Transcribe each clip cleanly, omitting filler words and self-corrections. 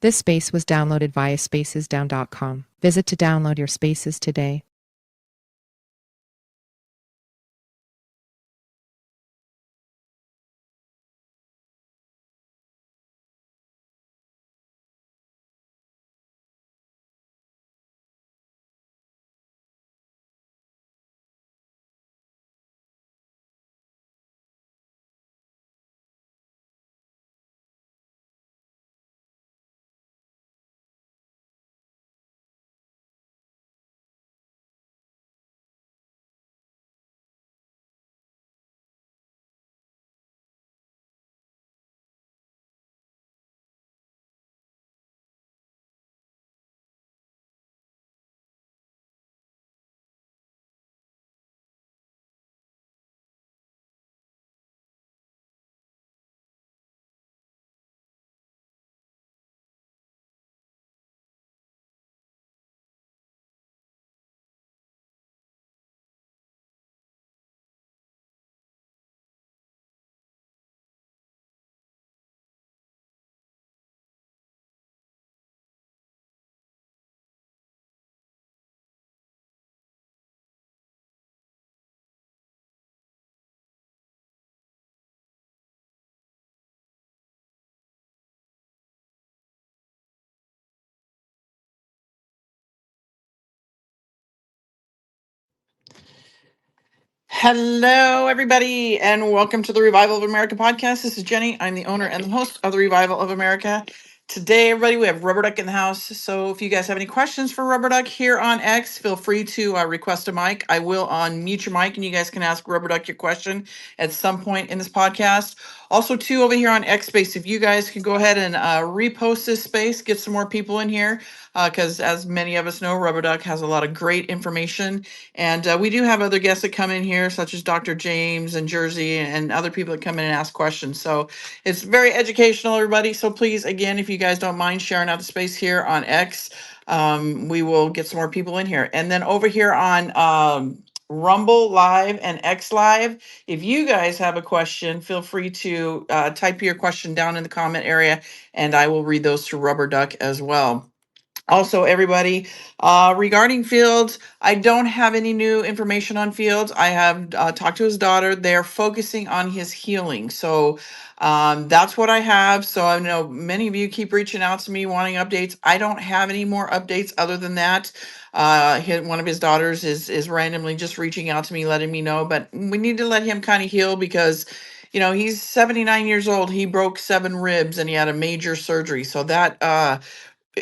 This space was downloaded via spacesdown.com. Visit to download your spaces today. Hello, everybody, and welcome to the Revival of America podcast. This is Jenny. I'm the owner and the host of the Revival of America. Today, everybody, we have Rubberduck in the house. So, if you guys have any questions for Rubberduck here on X, feel free to request a mic. I will unmute your mic, and you guys can ask Rubberduck your question at some point in this podcast. Also, too, over here on X Space, if you guys can go ahead and repost this space, get some more people in here, because as many of us know, Rubberduck has a lot of great information, and we do have other guests that come in here, such as Dr. James and Jersey and other people that come in and ask questions. So it's very educational, everybody. So please, again, if you guys don't mind sharing out the space here on X, we will get some more people in here. And then over here on Rumble Live and X Live, if you guys have a question, feel free to type your question down in the comment area, and I will read those to Rubberduck as well. Also, everybody, regarding Fields, I don't have any new information on Fields. I have talked to his daughter. They're focusing on his healing. So that's what I have. So I know many of you keep reaching out to me wanting updates. I don't have any more updates other than that. One of his daughters is randomly just reaching out to me, letting me know. But we need to let him kind of heal because, you know, he's 79 years old. He broke 7 ribs and he had a major surgery. So that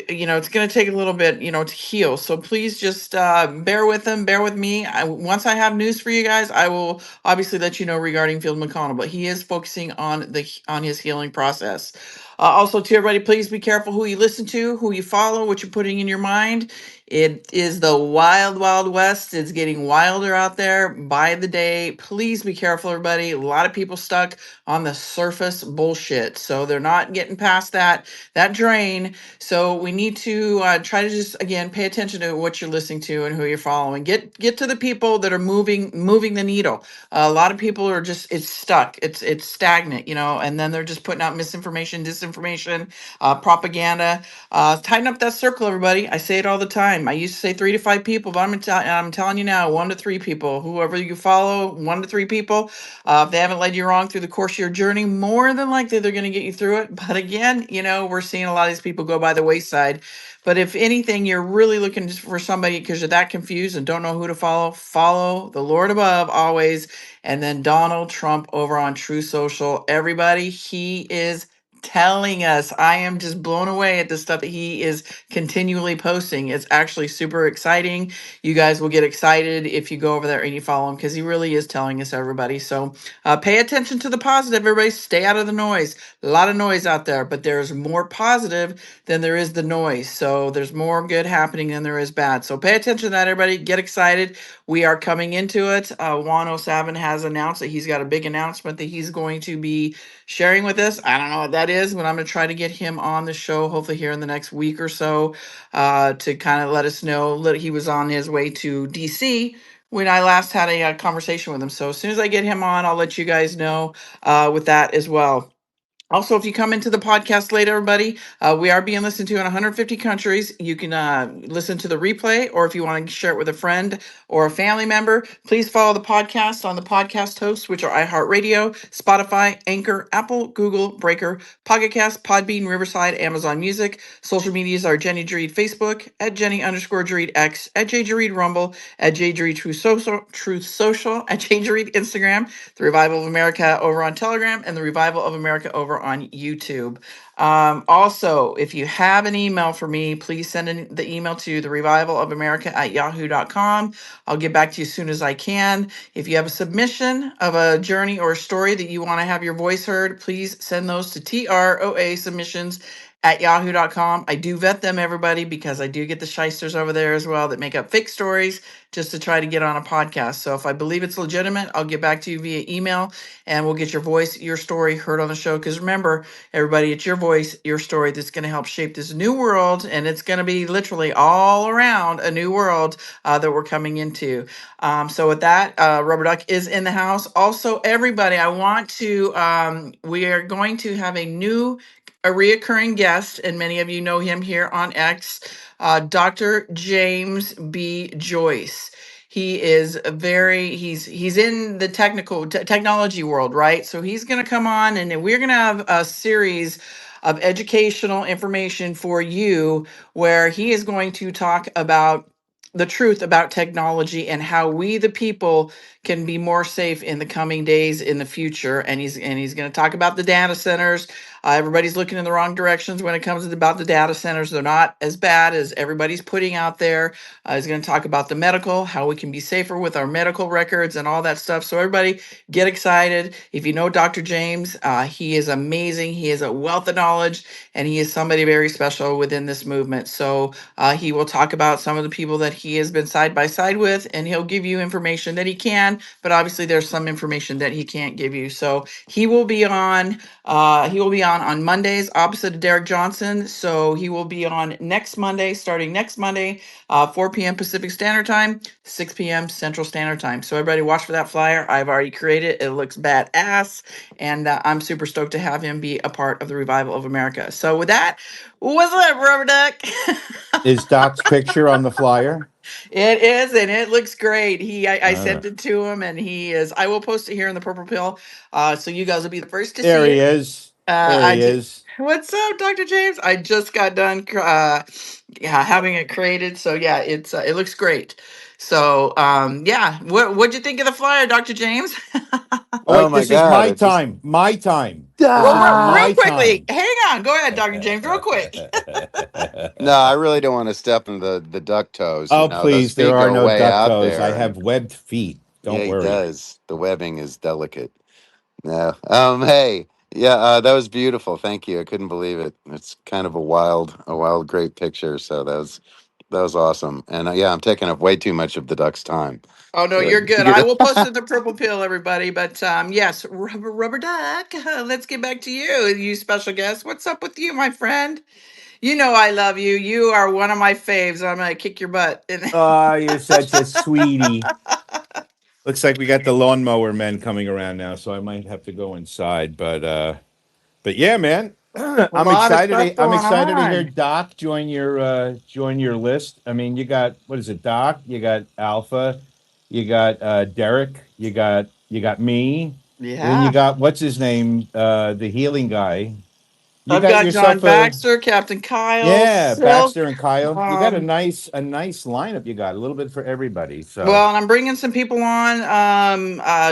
you know, it's going to take a little bit, you know, to heal. So please just bear with them, bear with me. Once I have news for you guys, I will obviously let you know regarding Field McConnell. But he is focusing on on his healing process. Also, to everybody, please be careful who you listen to, who you follow, what you're putting in your mind. It is the wild, wild west. It's getting wilder out there by the day. Please be careful, everybody. A lot of people stuck on the surface bullshit, so they're not getting past that drain. So we need to try to just again pay attention to what you're listening to and who you're following. Get to the people that are moving the needle. A lot of people are just it's stuck. It's stagnant, you know, and then they're just putting out misinformation, disinformation, propaganda. Tighten up that circle, everybody. I say it all the time. I used to say 3 to 5 people, but I'm telling you now, 1 to 3 people. Whoever you follow, 1 to 3 people. If they haven't led you wrong through the course of your journey, more than likely they're going to get you through it. But again, you know, we're seeing a lot of these people go by the wayside. But if anything, you're really looking for somebody because you're that confused and don't know who to follow, follow the Lord above always. And then Donald Trump over on True Social. Everybody, he is telling us. I am just blown away at the stuff that he is continually posting. It's actually super exciting. You guys will get excited if you go over there and you follow him because he really is telling us, everybody. So pay attention to the positive, everybody. Stay out of the noise. A lot of noise out there, but there's more positive than there is the noise. So there's more good happening than there is bad. So pay attention to that, everybody. Get excited. We are coming into it. Juan O'Savin has announced that he's got a big announcement that he's going to be sharing with us. I don't know what that is, but I'm going to try to get him on the show hopefully here in the next week or so to kind of let us know that he was on his way to DC when I last had a conversation with him. So as soon as I get him on, I'll let you guys know with that as well. Also, if you come into the podcast late, everybody, we are being listened to in 150 countries. You can listen to the replay, or if you want to share it with a friend or a family member, please follow the podcast on the podcast hosts, which are iHeartRadio, Spotify, Anchor, Apple, Google, Breaker, PocketCast, Podbean, Riverside, Amazon Music. Social medias are Jenny Jeread Facebook, at Jenny_Jeread X, at JJeread Rumble, at JJeread Truth Social, at JJeread Instagram, the Revival of America over on Telegram, and the Revival of America over on YouTube. Also, if you have an email for me, please send the email to the Revival of America at yahoo.com. I'll get back to you as soon as I can. If you have a submission of a journey or a story that you want to have your voice heard, please send those to TROA submissions at yahoo.com. I do vet them, everybody, because I do get the shysters over there as well that make up fake stories just to try to get on a podcast. So if I believe it's legitimate, I'll get back to you via email and we'll get your voice, your story heard on the show. Because remember, everybody, it's your voice, your story that's going to help shape this new world. And it's going to be literally all around a new world that we're coming into. So with that, Rubberduck is in the house. Also, everybody, I want to, we are going to have a reoccurring guest, and many of you know him here on X, Dr. James B. Joyce. He is he's in the technology world, right? So he's going to come on, and then we're going to have a series of educational information for you where he is going to talk about the truth about technology and how we the people can be more safe in the coming days in the future. And he's going to talk about the data centers. Everybody's looking in the wrong directions when it comes to about the data centers. They're not as bad as everybody's putting out there. He's going to talk about the medical, how we can be safer with our medical records and all that stuff. So everybody get excited. If you know Dr. James, he is amazing. He is a wealth of knowledge, and he is somebody very special within this movement. So he will talk about some of the people that he has been side by side with, and he'll give you information that he can, but obviously there's some information that he can't give you. So he will be on. He will be on Mondays opposite of Derek Johnson. So he will be on next Monday, starting next Monday, 4 p.m. Pacific Standard Time, 6 p.m. Central Standard Time. So everybody watch for that flyer. I've already created it. It looks badass. And I'm super stoked to have him be a part of the Revival of America. So with that, what's up, Rubber Duck? Is Doc's picture on the flyer? It is, and it looks great. I All sent right. it to him, and he is. I will post it here in the Purple Pill, so you guys will be the first to There see he it. is. There I he just, is. what's up, Dr. James? I just got done, yeah, having it created. So yeah, it looks great. So yeah, what'd you think of the flyer, Dr. James? Oh, Oh wait, my this is God! my I just time. My time. This Well, is ah. real my quickly, time. hang on. Go ahead, Dr. James, real quick. No, I really don't want to step in the duck toes. You Oh, know, those please. There feet are go no way duck out toes. I there, have and webbed feet. yeah, Don't he worry. does. The webbing is delicate. No, hey, yeah, that was beautiful. Thank you. I couldn't believe it. It's kind of a wild, great picture. So that was awesome. And yeah, I'm taking up way too much of the duck's time. Oh no, Good. you're good. I Good. will post it in the Purple Pill, everybody. But yes, Rubber Duck. Let's get back to you, you special guest. What's up with you, my friend? You know I love you. You are one of my faves. I'm gonna kick your butt. Oh, you're such a sweetie. Looks like we got the lawnmower men coming around now, so I might have to go inside. But yeah, man. A lot of stuff I'm going excited to hear on. Doc join your list. I mean, you got, what is it, Doc? You got Alpha, you got Derek, you got me, and then you Yeah. got, what's his name, the healing guy. You I've got got John yourself a, Baxter, Captain Kyle, yeah, Silk. Baxter and Kyle. You got Um, a nice lineup. You got a little bit for everybody. So Well, and I'm bringing some people on.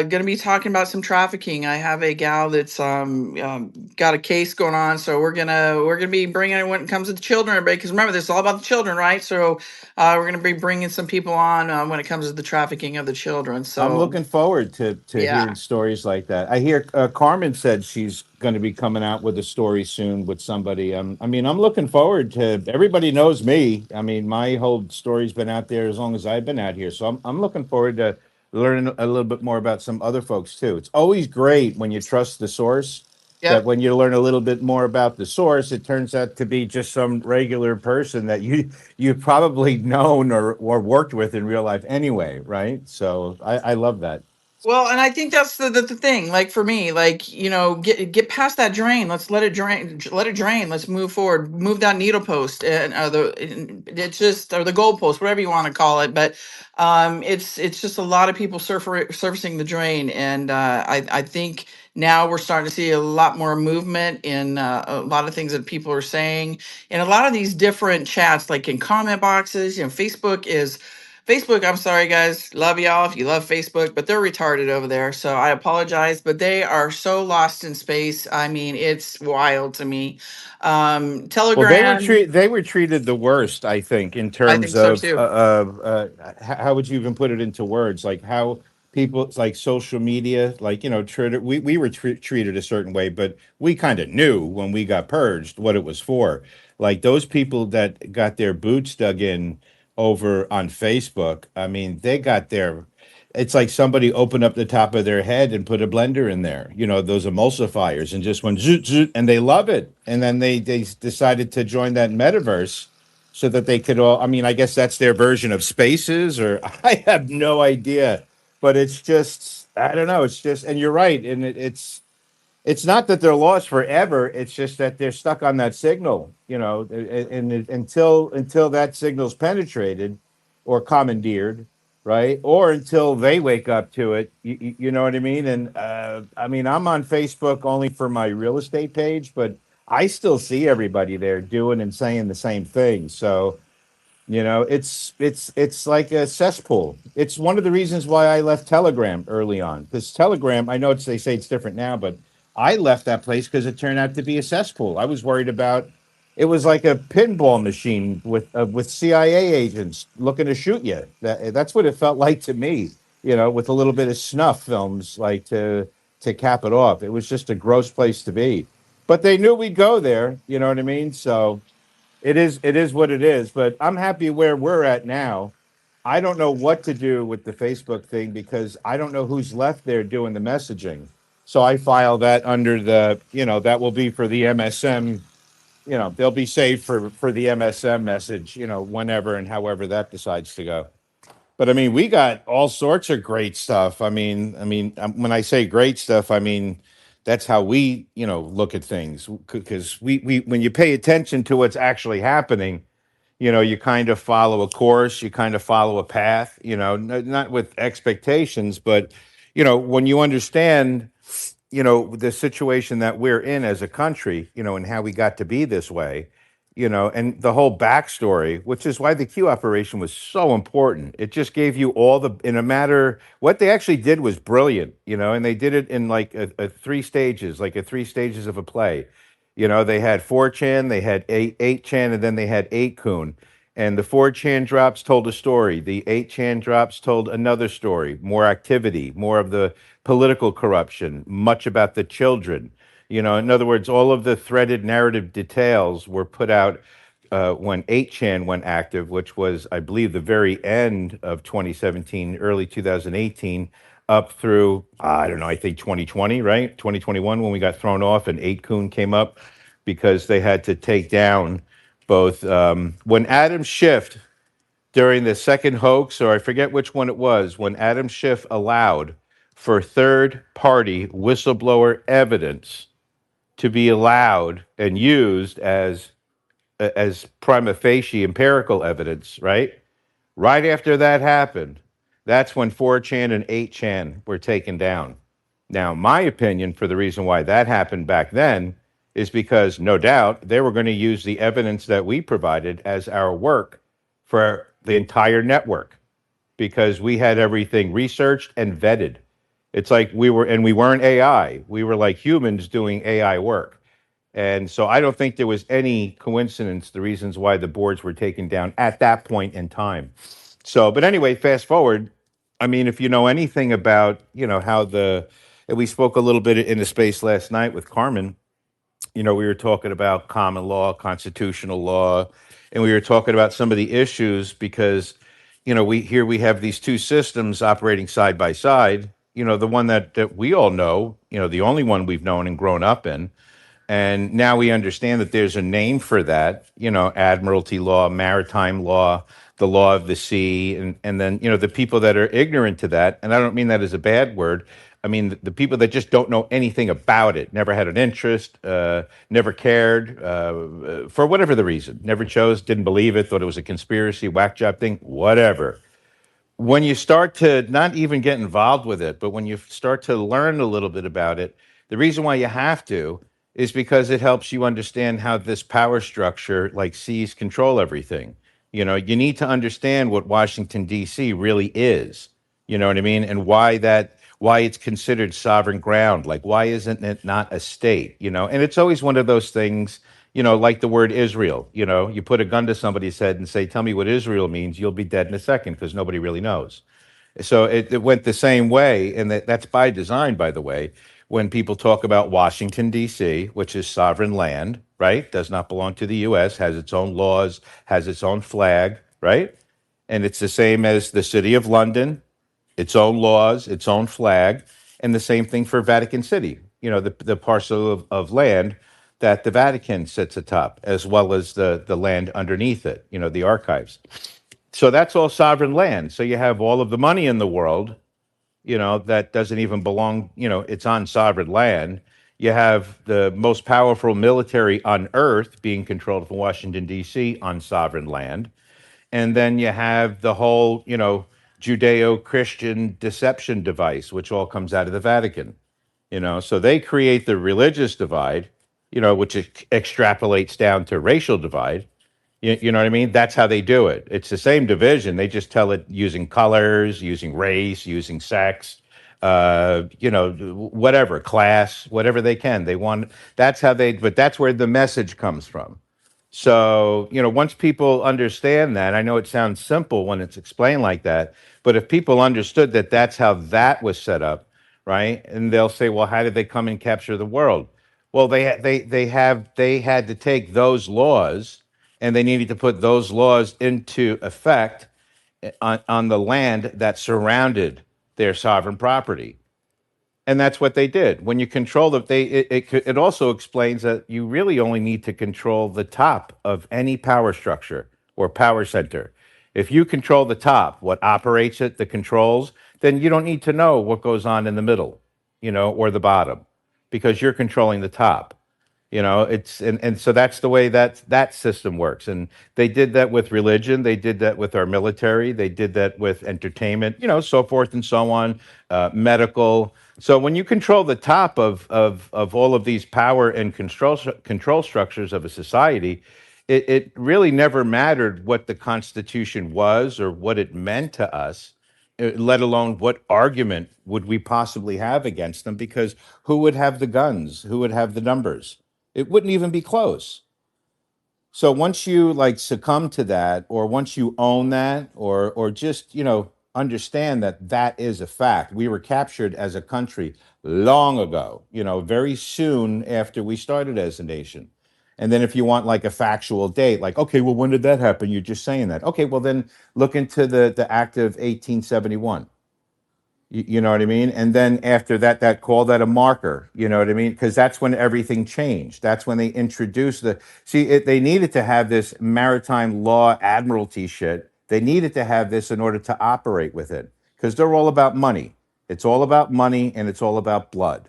Going to be talking about some trafficking. I have a gal that's got a case going on, so we're gonna be bringing it when it comes to the children, everybody. Because remember, this is all about the children, right? So we're gonna be bringing some people on when it comes to the trafficking of the children. I'm So looking forward to yeah, hearing stories like that. I hear Carmen said she's going to be coming out with a story soon with somebody. I mean, I'm looking forward to. Everybody knows me. I mean, my whole story's been out there as long as I've been out here. So I'm looking forward to learning a little bit more about some other folks too. It's always great when you trust the source. That yep. when you learn a little bit more about the source, it turns out to be just some regular person that you've probably known or worked with in real life anyway, right? So I love that. Well, and I think that's the thing. Like for me, like get past that drain. Let's let it drain. Let it drain. Let's move forward. Move that needle post and it's just or the goal post, whatever you want to call it. But it's just a lot of people surfacing the drain, and I think now we're starting to see a lot more movement in a lot of things that people are saying in a lot of these different chats, like in comment boxes. Facebook, I'm sorry guys. Love y'all if you love Facebook, but they're retarded over there. So I apologize, but they are so lost in space. I mean, it's wild to me. Well, Telegram, they were treated the worst, I think, in I terms think so of too. how would you even put it into words? Like how people like social media, like treated. We were treated a certain way, but we kind of knew when we got purged what it was for. Like those people that got their boots dug in over on Facebook. I mean, they got their. It's like somebody opened up the top of their head and put a blender in there, those emulsifiers, and just went zoot, zoot, and they love it. And then they decided to join that metaverse so that they could all, I mean, I guess that's their version of spaces, or I have no idea. But it's just, I don't know. It's just, and you're right. And it's not that they're lost forever. It's just that they're stuck on that signal, until that signal's penetrated or commandeered, right? Or until they wake up to it. You know what I mean? And I mean, I'm on Facebook only for my real estate page, but I still see everybody there doing and saying the same thing. So it's like a cesspool. It's one of the reasons why I left Telegram early on. Because Telegram, I know they say it's different now, but I left that place because it turned out to be a cesspool. I was worried about. It was like a pinball machine with CIA agents looking to shoot you. That's what it felt like to me. With a little bit of snuff films, like to cap it off. It was just a gross place to be. But they knew we'd go there. You know what I mean? So it is what it is, but I'm happy where we're at now. I don't know what to do with the Facebook thing because I don't know who's left there doing the messaging. So I file that under that will be for the MSM, they'll be saved for the MSM message, whenever and however that decides to go. But I mean, we got all sorts of great stuff. I mean, when I say great stuff, I mean that's how we, look at things. Because we when you pay attention to what's actually happening, you kind of follow a course, you kind of follow a path. Not with expectations, but when you understand the situation that we're in as a country, and how we got to be this way, and the whole backstory, which is why the Q operation was so important. It just gave you all in a matter. What they actually did was brilliant, and they did it in like a three stages, like a three stages of a play. They had 4chan, they had 8chan, and then they had 8kun. And the 4chan drops told a story. The 8chan drops told another story, more activity, more of the political corruption, much about the children. In other words, all of the threaded narrative details were put out when 8chan went active, which was, I believe, the very end of 2017, early 2018, up through, I don't know, I think 2020, right? 2021, when we got thrown off and 8kun came up because they had to take down both. When Adam Schiff, during the second hoax, or I forget which one it was, when Adam Schiff allowed for third party whistleblower evidence to be allowed and used as prima facie empirical evidence, right? Right after that happened, that's when 4chan and 8chan were taken down. Now, my opinion for the reason why that happened back then is because, no doubt, they were going to use the evidence that we provided as our work for the entire network because we had everything researched and vetted. It's like we weren't AI. We were like humans doing AI work. And so I don't think there was any coincidence, the reasons why the boards were taken down at that point in time. So, but anyway, fast forward. I mean, if you know anything about, how and we spoke a little bit in the space last night with Carmen, we were talking about common law, constitutional law, and we were talking about some of the issues because, we have these two systems operating side by side. The one that we all know, the only one we've known and grown up in, And now we understand that there's a name for that, admiralty law, maritime law, the law of the sea, and then, the people that are ignorant to that, and I don't mean that as a bad word. I mean the people that just don't know anything about it, never had an interest, never cared, for whatever the reason, never chose, didn't believe it, thought it was a conspiracy, whack job thing, whatever. When you start to not even get involved with it, but when you start to learn a little bit about it, the reason why you have to is because it helps you understand how this power structure like sees control everything. You need to understand what Washington D.C. really is. You know what I mean? And why it's considered sovereign ground. Like, why isn't it not a state? And it's always one of those things, like the word Israel. You put a gun to somebody's head and say, tell me what Israel means, you'll be dead in a second because nobody really knows. So it went the same way, and that's by design, by the way. When people talk about Washington, D.C., which is sovereign land, right? Does not belong to the U.S., has its own laws, has its own flag, right? And it's the same as the City of London, its own laws, its own flag, and the same thing for Vatican City, the parcel of land that the Vatican sits atop, as well as the land underneath it, the archives. So that's all sovereign land. So you have all of the money in the world, that doesn't even belong, it's on sovereign land. You have the most powerful military on earth being controlled from Washington, D.C. on sovereign land. And then you have the whole, Judeo-Christian deception device, which all comes out of the Vatican. So they create the religious divide, which extrapolates down to racial divide. You know what I mean? That's how they do it. It's the same division. They just tell it using colors, using race, using sex, whatever, class, whatever they can. They want, but that's where the message comes from. So, once people understand that, I know it sounds simple when it's explained like that, but if people understood that that's how that was set up, right? And they'll say, well, how did they come and capture the world? Well, they had to take those laws and they needed to put those laws into effect on the land that surrounded their sovereign property. And that's what they did. When you control it also explains that you really only need to control the top of any power structure or power center. If you control the top, what operates it, the controls, then you don't need to know what goes on in the middle, or the bottom, because you're controlling the top. It's and so that's the way that system works. And they did that with religion, they did that with our military, they did that with entertainment, so forth and so on, medical. So when you control the top of all of these power and control structures of a society, it really never mattered what the Constitution was or what it meant to us, let alone what argument would we possibly have against them, because who would have the guns? Who would have the numbers? It wouldn't even be close. So once you like succumb to that, or once you own that, or just, understand that that is a fact. We were captured as a country long ago, very soon after we started as a nation. And then if you want like a factual date, like, okay, well, when did that happen? You're just saying that. Okay, well, then look into the Act of 1871. You know what I mean? And then after that call that a marker, you know what I mean? Because that's when everything changed. That's when they introduced they needed to have this maritime law admiralty shit. They needed to have this in order to operate with it, because they're all about money. It's all about money and it's all about blood,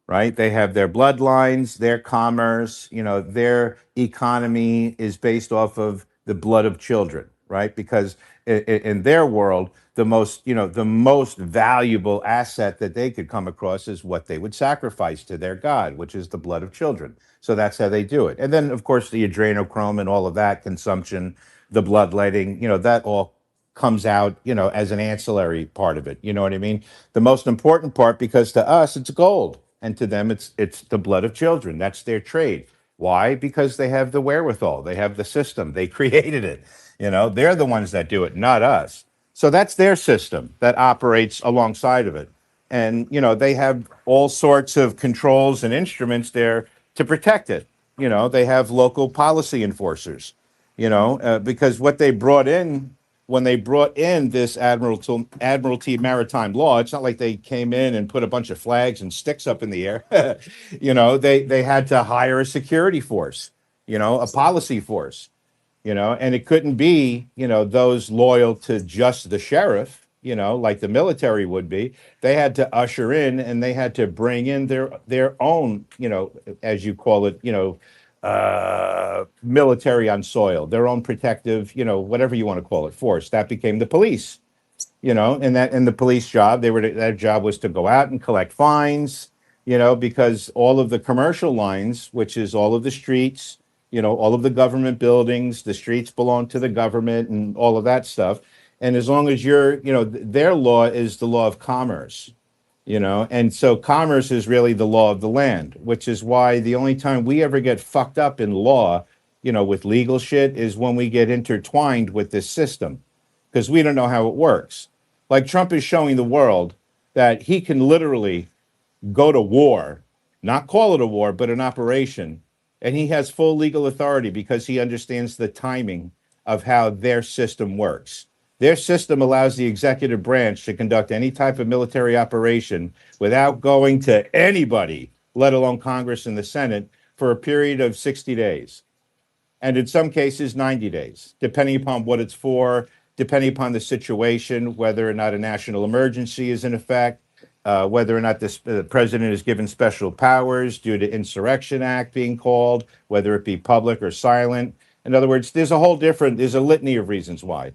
right? They have their bloodlines, their commerce, their economy is based off of the blood of children, right? Because in their world, the most valuable asset that they could come across is what they would sacrifice to their god, which is the blood of children. So that's how they do it. And then, of course, the adrenochrome and all of that consumption, the bloodletting, that all comes out, as an ancillary part of it. You know what I mean? The most important part, because to us, it's gold. And to them, it's the blood of children. That's their trade. Why? Because they have the wherewithal. They have the system. They created it. They're the ones that do it, not us. So that's their system that operates alongside of it. And, they have all sorts of controls and instruments there to protect it. They have local policy enforcers, because what they brought in when they brought in this Admiralty Maritime Law, it's not like they came in and put a bunch of flags and sticks up in the air. They had to hire a security force, a policy force, and it couldn't be, those loyal to just the sheriff, like the military would be. They had to usher in and they had to bring in their own, as you call it, military on soil, their own protective, whatever you want to call it, force. That became the police, and the police job, their job was to go out and collect fines, because all of the commercial lines, which is all of the streets, all of the government buildings, the streets belong to the government and all of that stuff. And as long as their law is the law of commerce, and so commerce is really the law of the land, which is why the only time we ever get fucked up in law, with legal shit, is when we get intertwined with this system, because we don't know how it works. Like Trump is showing the world that he can literally go to war, not call it a war, but an operation. And he has full legal authority because he understands the timing of how their system works. Their system allows the executive branch to conduct any type of military operation without going to anybody, let alone Congress and the Senate, for a period of 60 days. And in some cases, 90 days, depending upon what it's for, depending upon the situation, whether or not a national emergency is in effect, whether or not the president is given special powers due to Insurrection Act being called, whether it be public or silent. In other words, there's a litany of reasons why.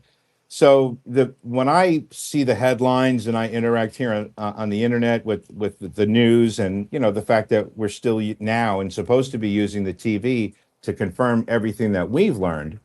So when I see the headlines and I interact here on the internet with the news, and the fact that we're still now and supposed to be using the TV to confirm everything that we've learned,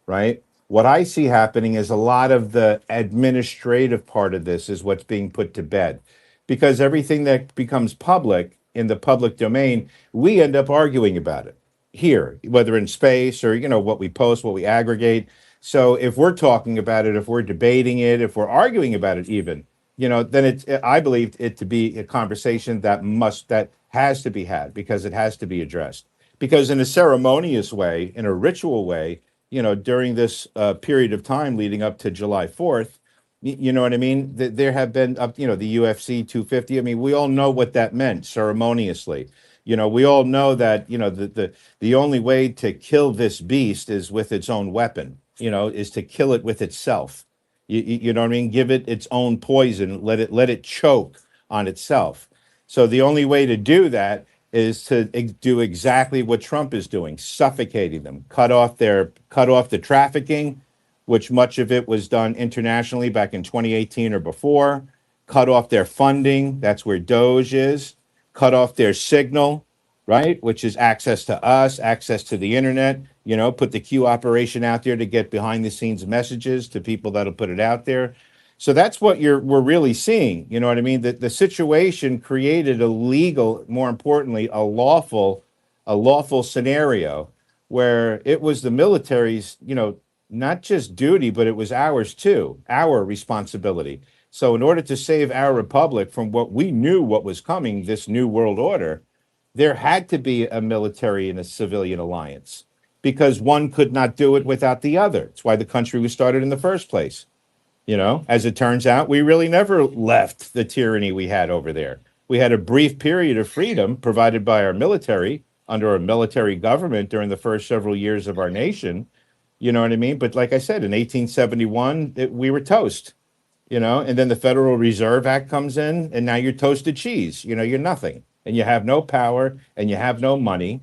right? What I see happening is a lot of the administrative part of this is what's being put to bed, because everything that becomes public in the public domain, we end up arguing about it here, whether in space or what we post, what we aggregate. So if we're talking about it, if we're debating it, if we're arguing about it, even then I believe it to be a conversation that has to be had, because it has to be addressed. Because in a ceremonious way, in a ritual way, during this period of time leading up to July 4th, you know what I mean? There have been the UFC 250. I mean, we all know what that meant ceremoniously. We all know that the only way to kill this beast is with its own weapon. Is to kill it with itself. You know what I mean? Give it its own poison. Let it choke on itself. So the only way to do that is to do exactly what Trump is doing, suffocating them, cut off the trafficking, which much of it was done internationally back in 2018 or before, cut off their funding. That's where Doge is. Cut off their signal, right? Which is access to us, access to the internet, put the Q operation out there to get behind the scenes messages to people that'll put it out there. So that's what we're really seeing. You know what I mean? The situation created a legal, more importantly, a lawful scenario where it was the military's, not just duty, but it was ours too, our responsibility. So in order to save our republic from what we knew what was coming, this new world order, there had to be a military and a civilian alliance, because one could not do it without the other. It's why the country was started in the first place. As it turns out, we really never left the tyranny we had over there. We had a brief period of freedom provided by our military under a military government during the first several years of our nation. You know what I mean? But like I said, in 1871, we were toast, and then the Federal Reserve Act comes in, and now you're toasted cheese. You're nothing, and you have no power, and you have no money,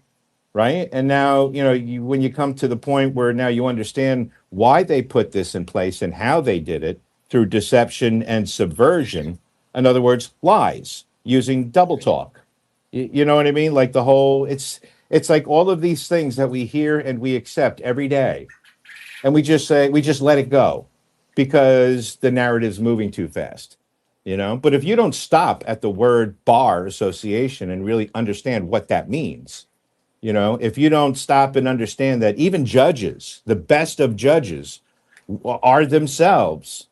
right? And now, when you come to the point where now you understand why they put this in place and how they did it, through deception and subversion. In other words, lies, using double talk. You know what I mean? Like it's like all of these things that we hear and we accept every day. And we just let it go because the narrative's moving too fast. But if you don't stop at the word bar association and really understand what that means, if you don't stop and understand that even judges, the best of judges, are themselves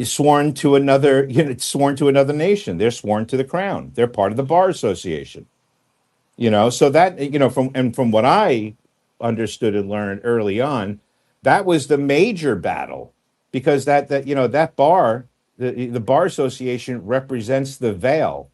sworn to another nation. They're sworn to the crown. They're part of the bar association. So that, from what I understood and learned early on, that was the major battle because that bar, the bar association represents the veil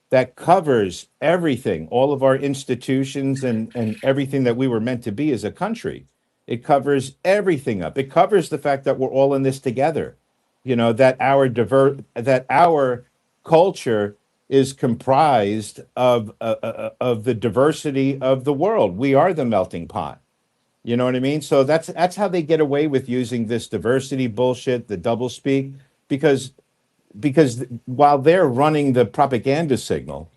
that covers everything, all of our institutions and everything that we were meant to be as a country. It covers everything up. It covers the fact that we're all in this together. That our culture is comprised of the diversity of the world. We are the melting pot. You know what I mean? So that's how they get away with using this diversity bullshit, the double speak, because while they're running the propaganda signal,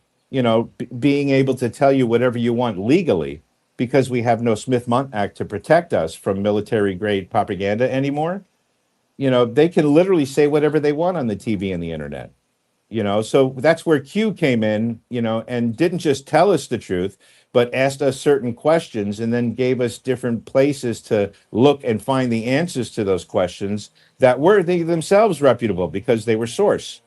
being able to tell you whatever you want legally, because we have no Smith-Mundt Act to protect us from military grade propaganda anymore, they can literally say whatever they want on the TV and the internet. So that's where Q came in, and didn't just tell us the truth, but asked us certain questions and then gave us different places to look and find the answers to those questions that were they themselves reputable because they were source.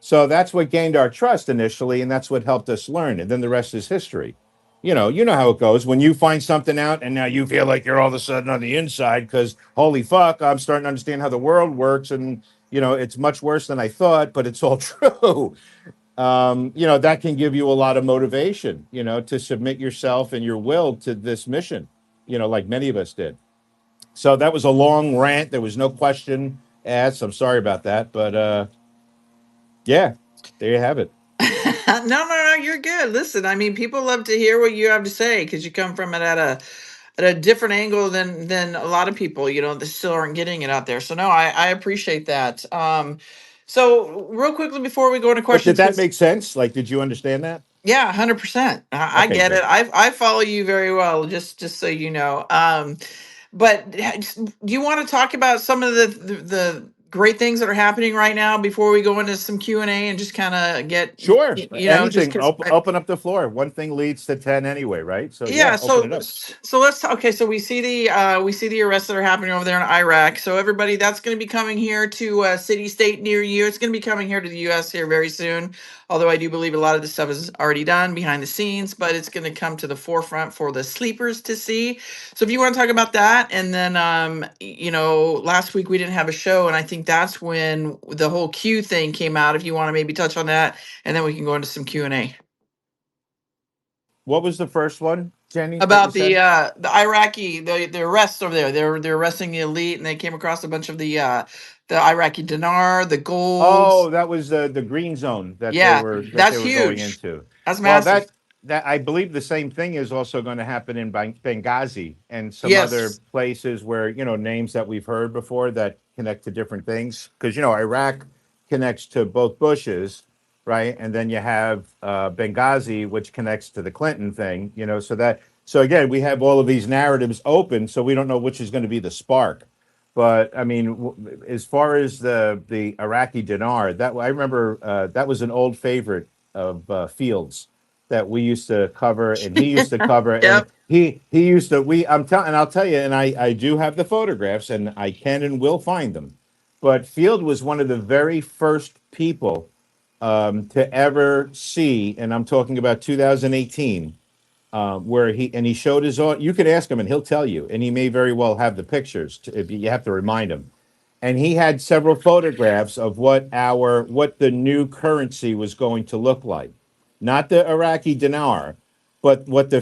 So that's what gained our trust initially, and that's what helped us learn. And then the rest is history. You know how it goes when you find something out, and now you feel like you're all of a sudden on the inside because holy fuck, I'm starting to understand how the world works, and it's much worse than I thought, but it's all true. That can give you a lot of motivation, to submit yourself and your will to this mission, like many of us did. So that was a long rant. There was no question asked. I'm sorry about that, but yeah, there you have it. No, you're good. Listen, I mean, people love to hear what you have to say because you come from it at a different angle than a lot of people, that still aren't getting it out there. So no, I appreciate that. So real quickly before we go into But did questions, that make sense? Like, did you understand that? yeah, 100%. I Okay, get it. good. I follow you very well, just so you know. But do you want to talk about some of the great things that are happening right now before we go into some Q&A and just kind of get, Sure. just Anything. because. Open up the floor. One thing leads to 10 anyway, right? So Yeah, yeah, open it so up. so let's okay, so we see the arrests that are happening over there in Iraq. So everybody that's going to be coming here to a city state near you. It's going to be coming here to the US here very soon. Although I do believe a lot of this stuff is already done behind the scenes, but it's going to come to the forefront for the sleepers to see. So if you want to talk about that, and then last week we didn't have a show, and I think that's when the whole Q thing came out. If you want to maybe touch on that, and then we can go into some Q&A. What was the first one, Jenny, that you About said? the Iraqi the arrests over there. They're arresting the elite, and they came across a bunch of the Iraqi dinar, the golds. Oh, that was the green zone that they Yeah, were that's going huge. into. That's Well, massive. that I believe the same thing is also going to happen in Benghazi and some other Yes. places where names that we've heard before that connect to different things. Because Iraq connects to both Bushes, right? And then you have Benghazi, which connects to the Clinton thing. So again, we have all of these narratives open, so we don't know which is going to be the spark. But I mean, as far as the Iraqi dinar, that I remember that was an old favorite of Fields that we used to cover, and he used to cover, and Yep. he used to. I'll tell you, and I do have the photographs, and I can and will find them. But Field was one of the very first people to ever see, and I'm talking about 2018, where he showed his own. You could ask him, and he'll tell you, and he may very well have the pictures. If you have to remind him, and he had several photographs of what the new currency was going to look like, not the Iraqi dinar, but what the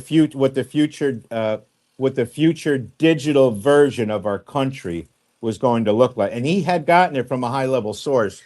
future digital version of our country was going to look like, and he had gotten it from a high level source,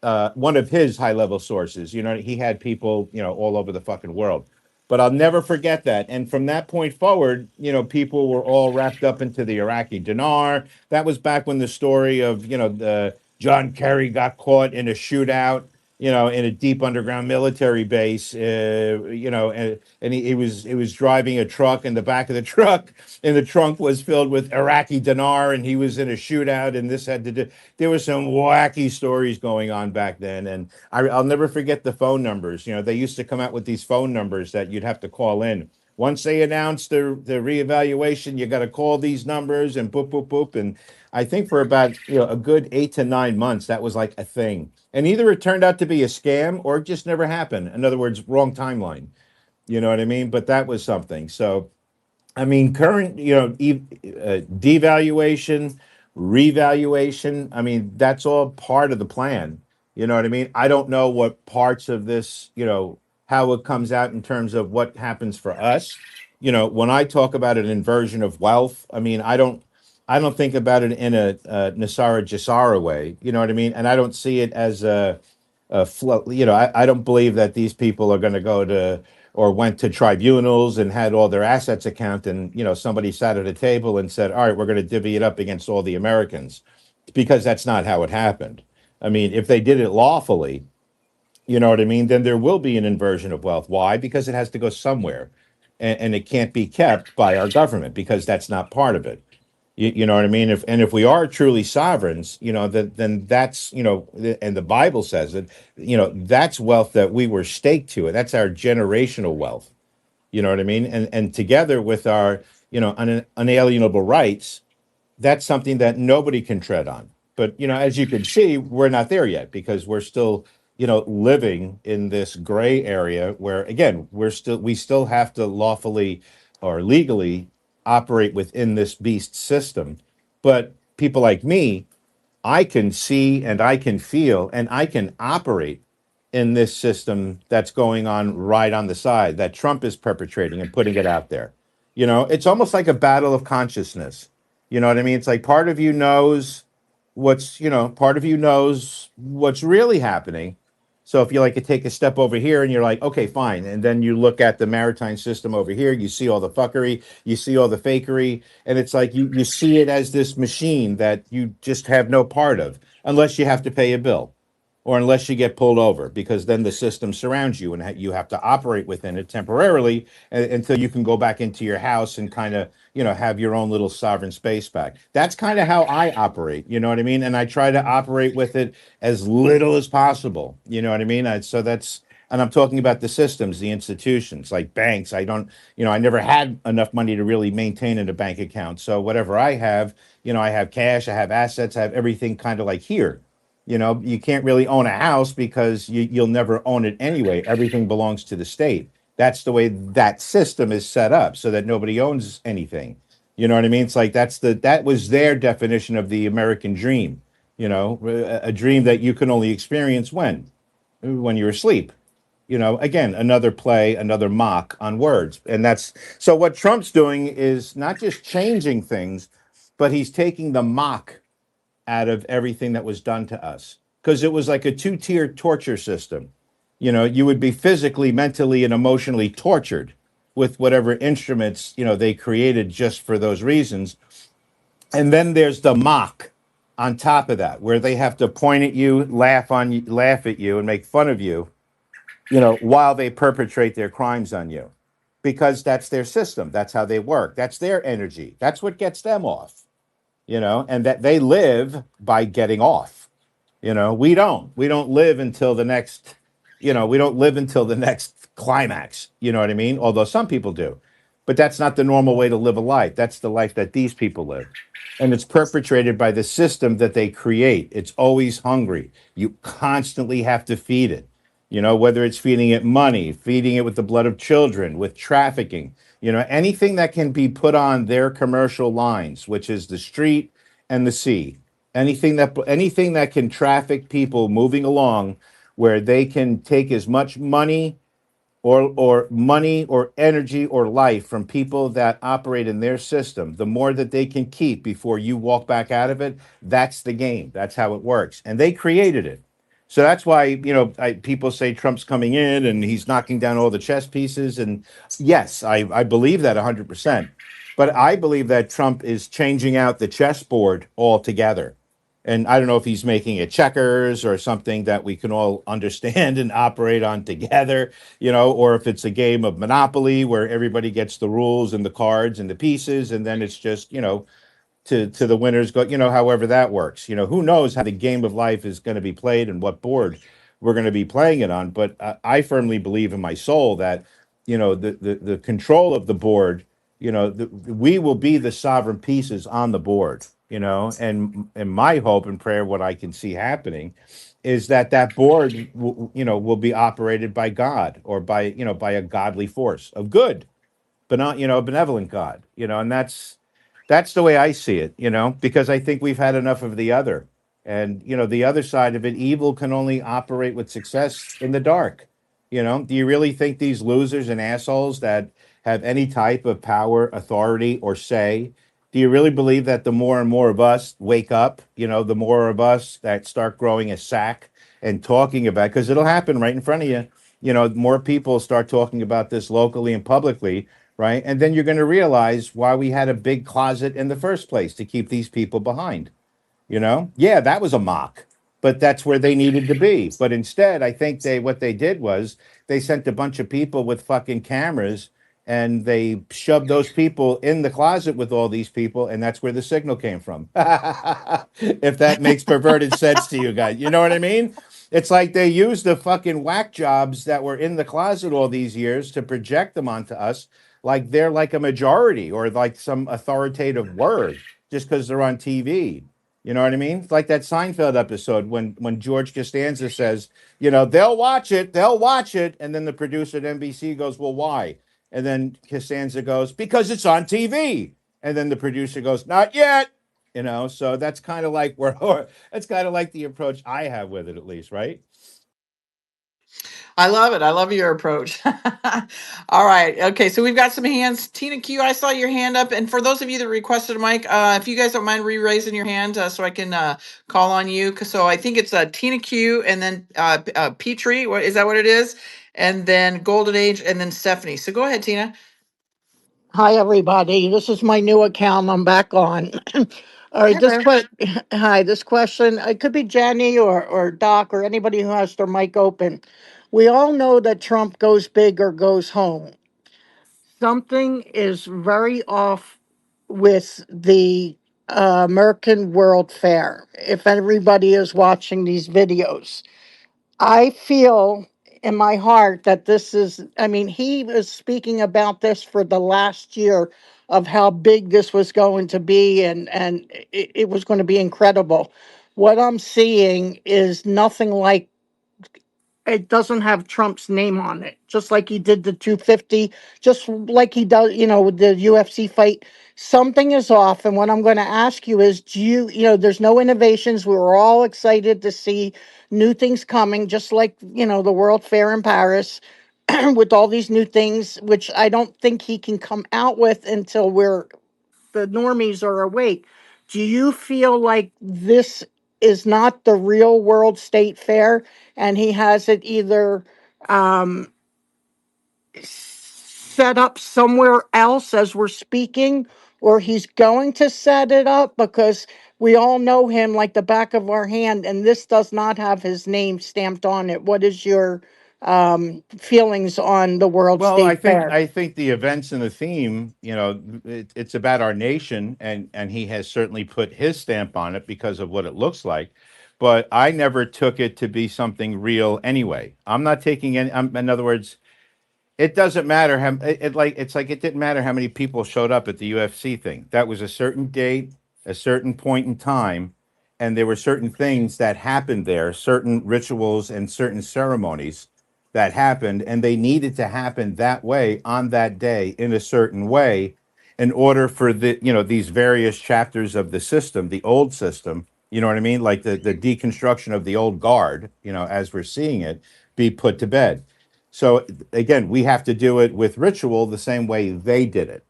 one of his high level sources. He had people all over the fucking world. But I'll never forget that. And from that point forward, people were all wrapped up into the Iraqi dinar. That was back when the story of, the John Kerry got caught in a shootout, in a deep underground military base, and he was driving a truck, and the back of the truck in the trunk was filled with Iraqi dinar, and he was in a shootout, and this had to do. There were some wacky stories going on back then, and I'll never forget the phone numbers. They used to come out with these phone numbers that you'd have to call in. Once they announced the reevaluation, you got to call these numbers and boop boop boop. And I think for about a good 8 to 9 months, that was like a thing. And either it turned out to be a scam or it just never happened. In other words, wrong timeline. You know what I mean? But that was something. So I mean, current devaluation, revaluation. I mean, that's all part of the plan. You know what I mean? I don't know what parts of this, how it comes out in terms of what happens for us. When I talk about an inversion of wealth, I mean, I don't think about it in a Nasara Jasara way. You know what I mean? And I don't see it as a flow. I don't believe that these people are going to go to or went to tribunals and had all their assets account, and somebody sat at a table and said, all right, we're going to divvy it up against all the Americans, because that's not how it happened. I mean, if they did it lawfully, you know what I mean, then there will be an inversion of wealth. Why? Because it has to go somewhere, and it can't be kept by our government, because that's not part of it. You know what I mean? If we are truly sovereigns, then that's, and the Bible says it, that's wealth that we were staked to it. That's our generational wealth. You know what I mean? And together with our, unalienable rights, that's something that nobody can tread on. But as you can see, we're not there yet, because we're still, living in this gray area where, again, we still have to lawfully or legally operate within this beast system. But people like me, I can see and I can feel and I can operate in this system that's going on right on the side that Trump is perpetrating and putting it out there. It's almost like a battle of consciousness. You know what I mean? It's like part of you knows what's really happening. So if you like to take a step over here and you're like, okay, fine. And then you look at the maritime system over here, you see all the fuckery, you see all the fakery. And it's like you see it as this machine that you just have no part of, unless you have to pay a bill or unless you get pulled over, because then the system surrounds you and you have to operate within it temporarily until you can go back into your house and kind of, have your own little sovereign space back. That's kind of how I operate, you know what I mean? And I try to operate with it as little as possible, you know what I mean? And I'm talking about the systems, the institutions, like banks. I never had enough money to really maintain in a bank account. So whatever I have, I have cash, I have assets, I have everything kind of like here. You can't really own a house because you'll never own it anyway. Everything belongs to the state. That's the way that system is set up, so that nobody owns anything. You know what I mean? It's like that was their definition of the American dream. A dream that you can only experience when you're asleep. Again, another play, another mock on words. And that's so what Trump's doing is not just changing things, but he's taking the mock out of everything that was done to us, because it was like a two-tier torture system. You would be physically, mentally, and emotionally tortured with whatever instruments, they created just for those reasons. And then there's the mock on top of that, where they have to point at you, laugh at you, and make fun of you, while they perpetrate their crimes on you, because that's their system. That's how they work. That's their energy. That's what gets them off. And that they live by getting off. We don't live until the next, we don't live until the next climax. You know what I mean? Although some people do, but that's not the normal way to live a life. That's the life that these people live. And it's perpetrated by the system that they create. It's always hungry. You constantly have to feed it. Whether it's feeding it money, feeding it with the blood of children, with trafficking, anything that can be put on their commercial lines, which is the street and the sea, anything that can traffic people moving along, where they can take as much money or energy or life from people that operate in their system, the more that they can keep before you walk back out of it. That's the game. That's how it works. And they created it. So that's why, people say Trump's coming in and he's knocking down all the chess pieces. And yes, I believe that 100%. But I believe that Trump is changing out the chessboard altogether. And I don't know if he's making it checkers or something that we can all understand and operate on together, or if it's a game of Monopoly where everybody gets the rules and the cards and the pieces, and then it's just, to the winners go, however that works. Who knows how the game of life is going to be played and what board we're going to be playing it on. But I firmly believe in my soul that, the control of the board, we will be the sovereign pieces on the board, and my hope and prayer, what I can see happening, is that board will be operated by God, or by a godly force of good, but not, benevolent God, and That's the way I see it, because I think we've had enough of the other. And, the other side of it, evil can only operate with success in the dark. Do you really think these losers and assholes that have any type of power, authority, or say, do you really believe that the more and more of us wake up, the more of us that start growing a sack and talking about, because it'll happen right in front of you, more people start talking about this locally and publicly, right? And then you're going to realize why we had a big closet in the first place to keep these people behind. Yeah, that was a mock, but that's where they needed to be. But instead, I think what they did was they sent a bunch of people with fucking cameras and they shoved those people in the closet with all these people, and that's where the signal came from. If that makes perverted sense to you guys, you know what I mean? It's like they used the fucking whack jobs that were in the closet all these years to project them onto us like they're like a majority or like some authoritative word just because they're on TV. You know what I mean? It's like that Seinfeld episode when George Costanza says, they'll watch it. And then the producer at NBC goes, well, why? And then Costanza goes, because it's on TV. And then the producer goes, not yet. So that's kind of like that's kind of like the approach I have with it, at least, right? I love it. I love your approach. All right. Okay. So we've got some hands. Tina Q, I saw your hand up. And for those of you that requested a mic, if you guys don't mind re-raising your hand so I can call on you. So I think it's Tina Q and then Petrie. What is that what it is? And then Golden Age and then Stephanie. So go ahead, Tina. Hi, everybody. This is my new account. I'm back on. All right, Hello. hi. This question, it could be Jenny or Doc or anybody who has their mic open. We all know that Trump goes big or goes home. Something is very off with the American World Fair. If everybody is watching these videos, I feel in my heart that this is, I mean, he was speaking about this for the last year of how big this was going to be and it was going to be incredible. What I'm seeing is nothing like, it doesn't have Trump's name on it, just like he did the 250, just like he does, with the UFC fight. Something is off. And what I'm going to ask you is, there's no innovations. We were all excited to see new things coming, just like, the World Fair in Paris with all these new things, which I don't think he can come out with until the normies are awake. Do you feel like this is not the real World State Fair and he has it either um, set up somewhere else as we're speaking, or he's going to set it up? Because we all know him like the back of our hand, and this does not have his name stamped on it. What is your feelings on the World Well, I State think Fair? I think the events and the theme, it's about our nation, and he has certainly put his stamp on it because of what it looks like. But I never took it to be something real anyway. I'm not taking any. In other words, it doesn't matter how it's like it didn't matter how many people showed up at the UFC thing. That was a certain date, a certain point in time, and there were certain things that happened there, certain rituals and certain ceremonies that happened, and they needed to happen that way on that day in a certain way in order for these various chapters of the system, the old system, you know what I mean? Like the deconstruction of the old guard, as we're seeing it, be put to bed. So again, we have to do it with ritual the same way they did it.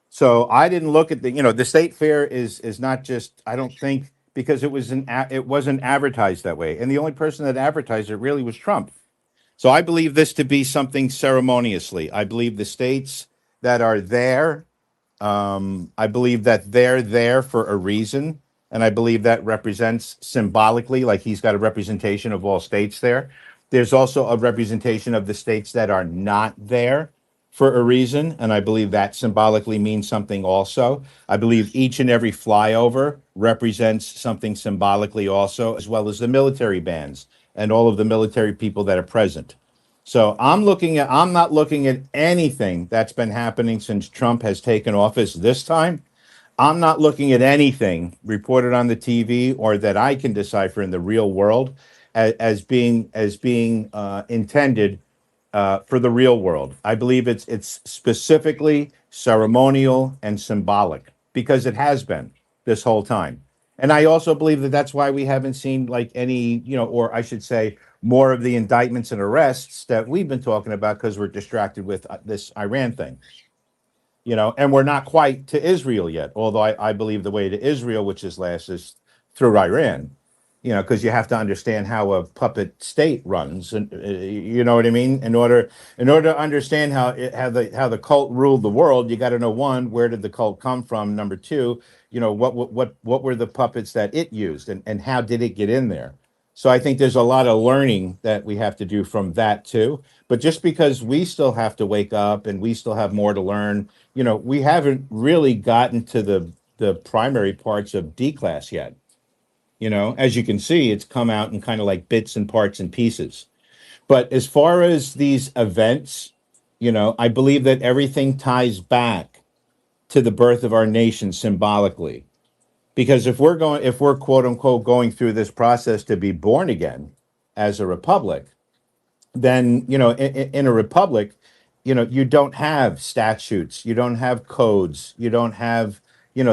So I didn't look at the state fair is not just, I don't think, because it wasn't advertised that way, and the only person that advertised it really was Trump. So I believe this to be something ceremoniously. I believe the states that are there, I believe that they're there for a reason, and I believe that represents symbolically, like he's got a representation of all states there. There's also a representation of the states that are not there for a reason, and I believe that symbolically means something also. I believe each and every flyover represents something symbolically also, as well as the military bands and all of the military people that are present. So I'm not looking at anything that's been happening since Trump has taken office this time. I'm not looking at anything reported on the TV or that I can decipher in the real world as being intended for the real world. I believe it's specifically ceremonial and symbolic. because it has been this whole time. And I also believe that that's why we haven't seen like any, or I should say, more of the indictments and arrests that we've been talking about because we're distracted with this Iran thing. And we're not quite to Israel yet, although I believe the way to Israel, which is last, is through Iran, because you have to understand how a puppet state runs, and you know what I mean. In order to understand how the cult ruled the world, you got to know, one, where did the cult come from? Number two, what were the puppets that it used, and how did it get in there? So I think there's a lot of learning that we have to do from that too. But just because we still have to wake up and we still have more to learn, we haven't really gotten to the primary parts of D class yet. As you can see, it's come out in kind of like bits and parts and pieces. But as far as these events, I believe that everything ties back to the birth of our nation symbolically. Because if we're quote unquote going through this process to be born again as a republic, then in a republic, you don't have statutes, you don't have codes, you don't have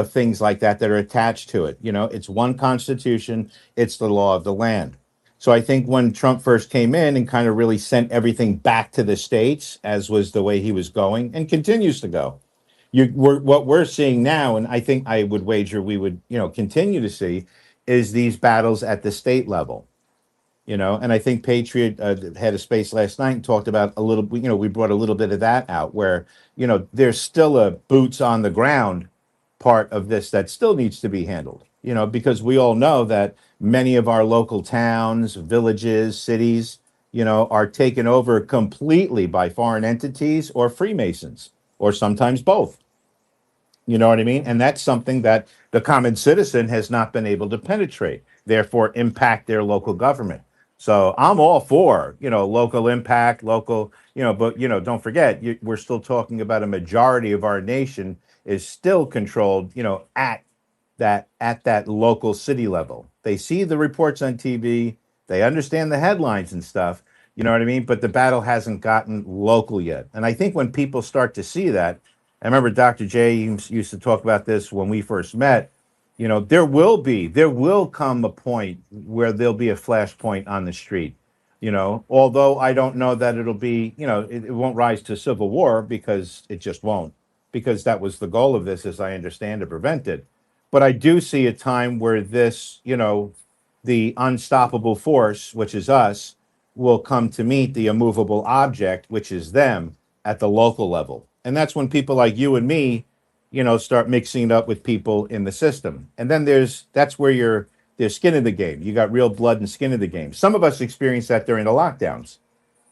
things like that are attached to it. It's one constitution, it's the law of the land. So I think when Trump first came in and kind of really sent everything back to the states, as was the way he was going and continues to go, what we're seeing now, and I think I would wager we would continue to see, is these battles at the state level. And I think Patriot had a space last night and talked about a little, we brought a little bit of that out where, there's still a boots on the ground part of this that still needs to be handled, because we all know that many of our local towns, villages, cities, are taken over completely by foreign entities or Freemasons, or sometimes both. You know what I mean? And that's something that the common citizen has not been able to penetrate, therefore impact their local government. So I'm all for, local impact, local, but, don't forget, we're still talking about a majority of our nation is still controlled, at that local city level. They see the reports on TV, they understand the headlines and stuff, you know what I mean? But the battle hasn't gotten local yet. And I think when people start to see that, I remember Dr. J used to talk about this when we first met. There will come a point where there'll be a flashpoint on the street. Although I don't know that it'll be, it won't rise to civil war, because it just won't, because that was the goal of this, as I understand, to prevent it. But I do see a time where this, the unstoppable force, which is us, will come to meet the immovable object, which is them, at the local level. And that's when people like you and me, start mixing it up with people in the system. And then that's where there's skin in the game. You got real blood and skin in the game. Some of us experienced that during the lockdowns,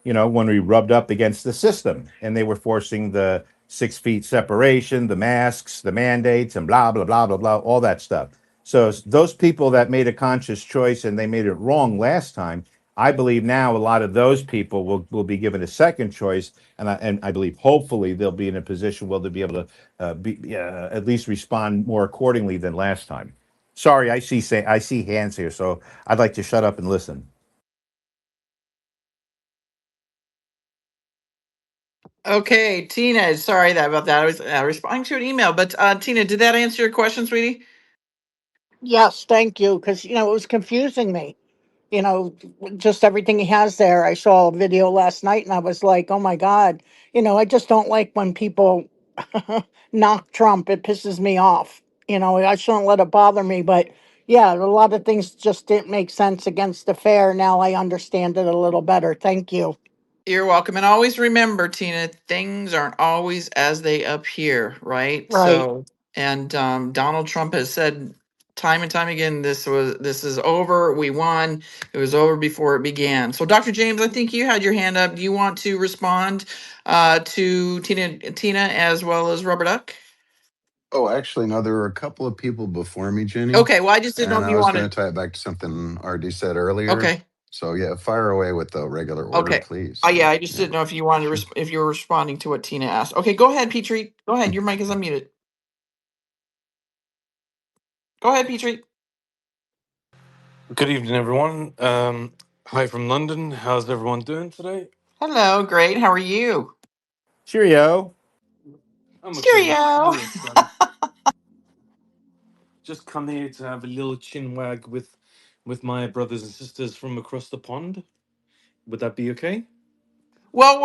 when we rubbed up against the system and they were forcing the 6 feet separation, the masks, the mandates, and blah, blah, blah, blah, blah, all that stuff. So those people that made a conscious choice and they made it wrong last time, I believe now a lot of those people will be given a second choice. And I believe hopefully they'll be in a position where they'll be able to at least respond more accordingly than last time. Sorry, I see hands here, so I'd like to shut up and listen. Okay, Tina, sorry about that. I was responding to an email, but Tina, did that answer your question, sweetie? Yes, thank you. Because, it was confusing me. Just everything he has there. I saw a video last night and I was like, oh my God. I just don't like when people knock Trump. It pisses me off. I shouldn't let it bother me. But yeah, a lot of things just didn't make sense against the fair. Now I understand it a little better. Thank you. You're welcome. And always remember, Tina, things aren't always as they appear, right? Right. So, and Donald Trump has said time and time again, this is over. We won. It was over before it began. So, Dr. James, I think you had your hand up. Do you want to respond to Tina as well as Rubber Duck? Oh, actually, no, there were a couple of people before me, Jenny, Okay, well, I just didn't know and if I you was going wanted. to tie it back to something RD said earlier. Okay, So yeah, fire away with the regular order, okay. please. Yeah, I just Yeah. didn't know if you wanted to, if you were responding to what Tina asked. Okay, go ahead, Petrie. Go ahead. Your mic is unmuted. Go ahead, Petrie. Good evening, everyone. Hi from London. How's everyone doing today? Hello, great. How are you? Cheerio. I'm okay. Cheerio. Little sun. just come here to have a little chin wag with my brothers and sisters from across the pond. Would that be okay? Well,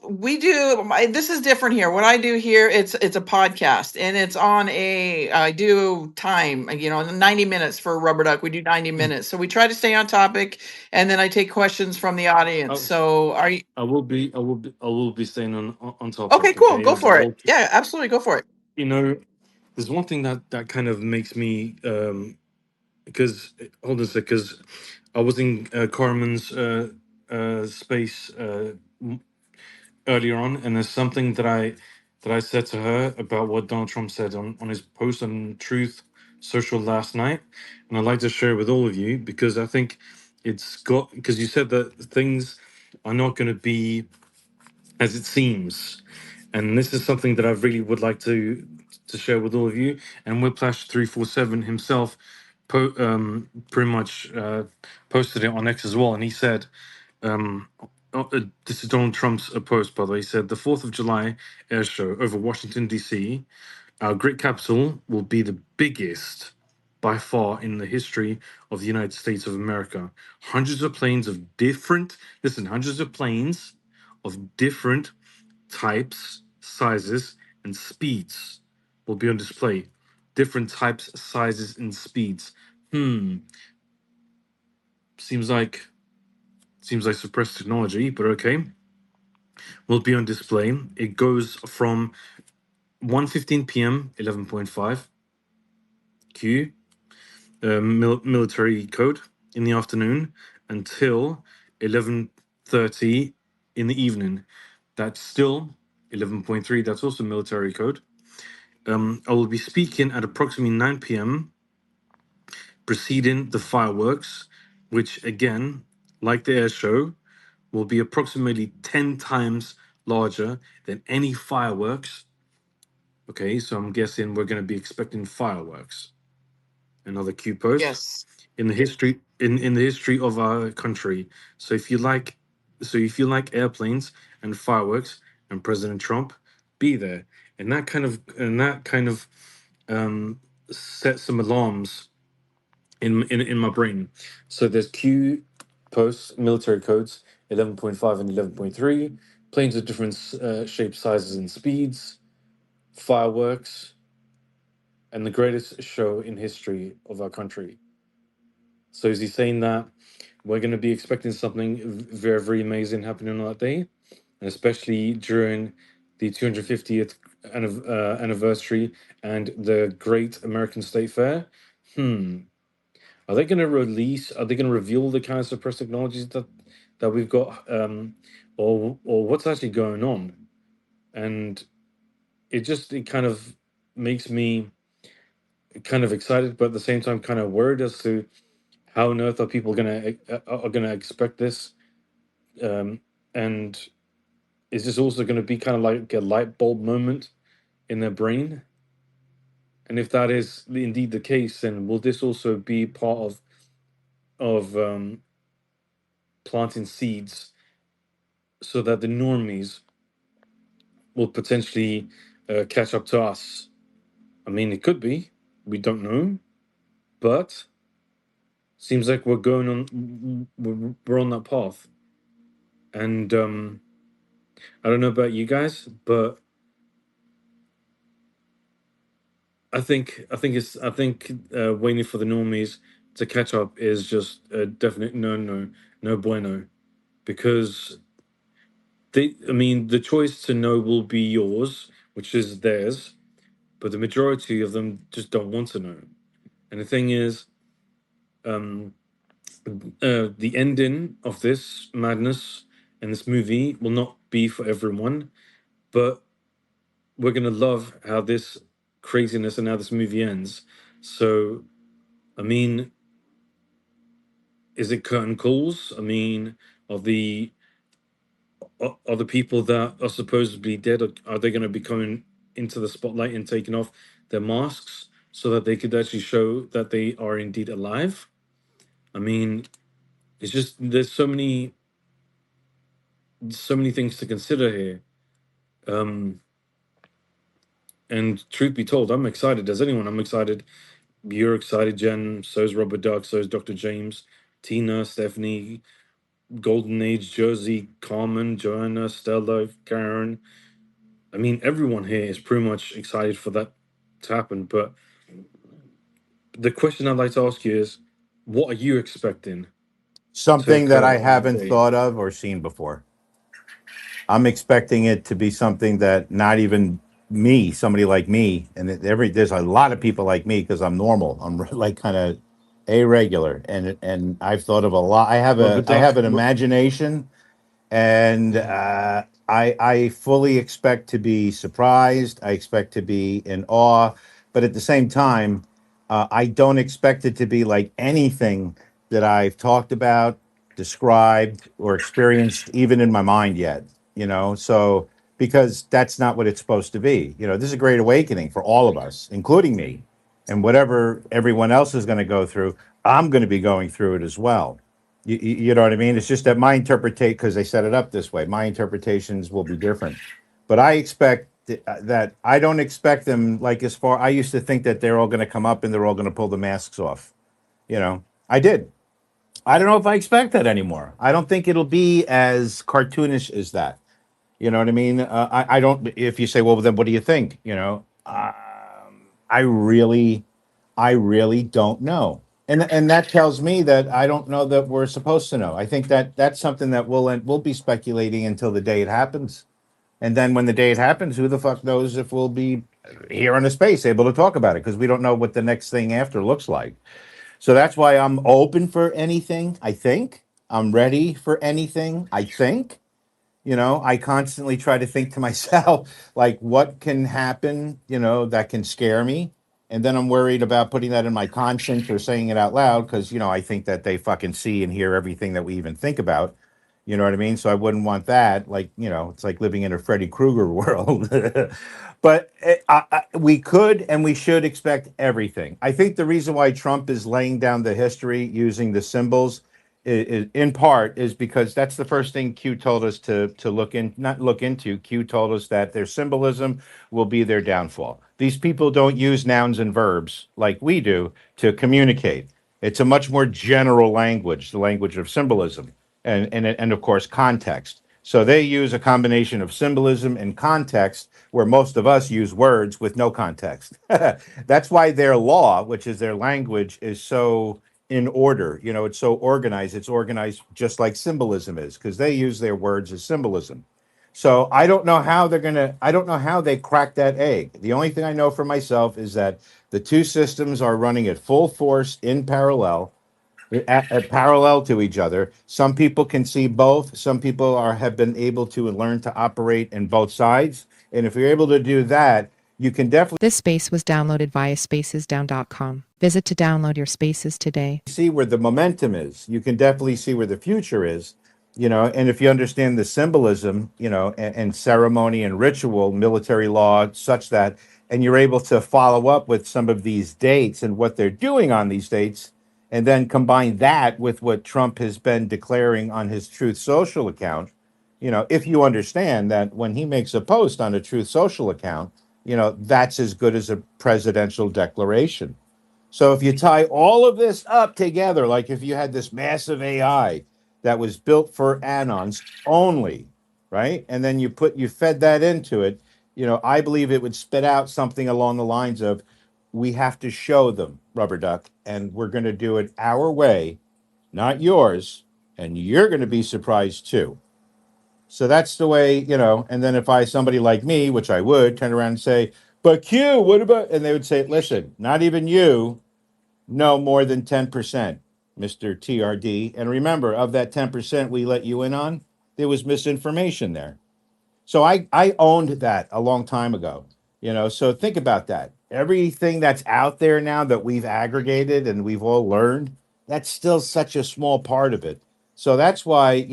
we do. This is different here. What I do here, it's a podcast, and it's on a. I do time, 90 minutes for Rubber Duck. We do 90 minutes, so we try to stay on topic, and then I take questions from the audience. Oh, So, are you I will be staying on okay? topic. Cool, Okay, go and for it. Yeah, absolutely, go for it. you know, there's one thing that kind of makes me because hold on a sec, because I was in Carmen's space earlier on, and there's something that I said to her about what Donald Trump said on his post on Truth Social last night, and I'd like to share it with all of you because I think it's got because you said that things are not going to be as it seems, and this is something that I really would like to share with all of you. And Whiplash 347 himself pretty much posted it on X as well, and he said, this is Donald Trump's post, by the way. He said, the 4th of July air show over Washington, D.C., our great capital, will be the biggest by far in the history of the United States of America. Hundreds of planes of different types, sizes, and speeds will be on display. Different types, sizes, and speeds. Seems like suppressed technology, but okay. Will be on display. It goes from 1:15 p.m. 11.5 Q military code in the afternoon until 11:30 in the evening. That's still 11.3. That's also military code. I will be speaking at approximately 9 p.m. preceding the fireworks, which again, like the air show, will be approximately 10 times larger than any fireworks. Okay, so I'm guessing we're going to be expecting fireworks. Another Q post Yes. in the history in the history of our country. So if you like airplanes and fireworks and President Trump, be there. And that kind of set some alarms in my brain. So there's Q posts, military codes, 11.5 and 11.3, planes of different shapes, sizes, and speeds, fireworks, and the greatest show in history of our country. So is he saying that we're going to be expecting something very, very amazing happening on that day, and especially during the 250th anniversary and the Great American State Fair? Are they going to release? Are they going to reveal the kind of suppressed technologies that we've got, or what's actually going on? And it kind of makes me kind of excited, but at the same time kind of worried as to how on earth are people gonna expect this, and is this also going to be kind of like a light bulb moment in their brain? And if that is indeed the case, then will this also be part of planting seeds so that the normies will potentially catch up to us? I mean, it could be. We don't know, but seems like we're on that path. And I don't know about you guys, but I think waiting for the normies to catch up is just a definite no bueno, because the choice to know will be yours, which is theirs, but the majority of them just don't want to know. And the thing is, the ending of this madness and this movie will not be for everyone, but we're gonna love how this craziness and how this movie ends. So, I mean, is it curtain calls? I mean, are the are the people that are supposedly dead, are they going to be coming into the spotlight and taking off their masks so that they could actually show that they are indeed alive? I mean, it's just there's so many things to consider here. Um, And truth be told, I'm excited as anyone. I'm excited. You're excited, Jen. So's Rubberduck. So's Dr. James, Tina, Stephanie, Golden Age, Jersey, Carmen, Joanna, Stella, Karen. I mean, everyone here is pretty much excited for that to happen. But the question I'd like to ask you is, what are you expecting to Something that occur I on that haven't day? thought of or seen before. I'm expecting it to be something that not even me, somebody like me, and there's a lot of people like me because I'm normal. I'm like kind of irregular, and I've thought of a lot. I Rubberduck, have an imagination, and I fully expect to be surprised. I expect to be in awe, but at the same time, I don't expect it to be like anything that I've talked about, described, or experienced, even in my mind yet. So because that's not what it's supposed to be. This is a great awakening for all of us, including me, and whatever everyone else is going to go through. I'm going to be going through it as well. You know what I mean? It's just that my interpretation, because they set it up this way, my interpretations will be different. But I expect that I don't expect them like as far. I used to think that they're all going to come up and they're all going to pull the masks off. I did. I don't know if I expect that anymore. I don't think it'll be as cartoonish as that. You know what I mean? I don't. If you say, well, then what do you think? I really, I really don't know. And that tells me that I don't know that we're supposed to know. I think that that's something that we'll be speculating until the day it happens. And then when the day it happens, who the fuck knows if we'll be here on the space able to talk about it because we don't know what the next thing after looks like. So that's why I'm open for anything. I think I'm ready for anything. I think. I constantly try to think to myself, like, what can happen, that can scare me. And then I'm worried about putting that in my conscience or saying it out loud because, I think that they fucking see and hear everything that we even think about. You know what I mean? So I wouldn't want that. Like, it's like living in a Freddy Krueger world. But we could and we should expect everything. I think the reason why Trump is laying down the history using the symbols in part is because that's the first thing Q told us to look in, not look into. Q told us that their symbolism will be their downfall. These people don't use nouns and verbs like we do to communicate. It's a much more general language, the language of symbolism and of course context. So they use a combination of symbolism and context where most of us use words with no context. That's why their law, which is their language, is so in order. It's so organized. It's organized just like symbolism is because they use their words as symbolism. So I don't know how they cracked that egg. The only thing I know for myself is that the two systems are running at full force in parallel, at parallel to each other. Some people can see both. Some people have been able to learn to operate in both sides. And if you're able to do that, you can definitely This space was downloaded via spacesdown.com. Visit to download your spaces today. see where the momentum is. You can definitely see where the future is, and if you understand the symbolism, and ceremony and ritual, military law, such that, and you're able to follow up with some of these dates and what they're doing on these dates, and then combine that with what Trump has been declaring on his Truth Social account, if you understand that when he makes a post on a Truth Social account, that's as good as a presidential declaration. So if you tie all of this up together, like if you had this massive AI that was built for anons only, right? And then you fed that into it, I believe it would spit out something along the lines of, we have to show them, Rubber Duck, and we're going to do it our way, not yours, and you're going to be surprised too. So that's the way, and then if somebody like me, which I would, turn around and say, but Q, what about, and they would say, listen, not even you no more than 10%, Mr. TRD. And remember, of that 10% we let you in on, there was misinformation there. So I owned that a long time ago, so think about that. Everything that's out there now that we've aggregated and we've all learned, that's still such a small part of it. So that's why,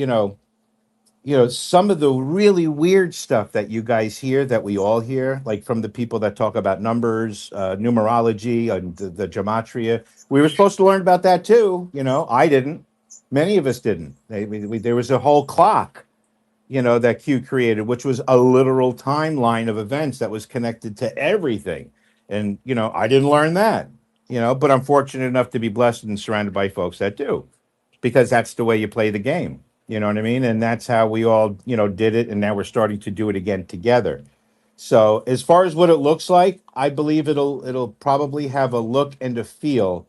some of the really weird stuff that you guys hear, that we all hear, like from the people that talk about numbers, numerology, and the gematria, we were supposed to learn about that too. I didn't. Many of us didn't. There was a whole clock. that Q created, which was a literal timeline of events that was connected to everything. And, I didn't learn that, but I'm fortunate enough to be blessed and surrounded by folks that do, because that's the way you play the game. You know what I mean? And that's how we all, did it. And now we're starting to do it again together. So as far as what it looks like, I believe it'll probably have a look and a feel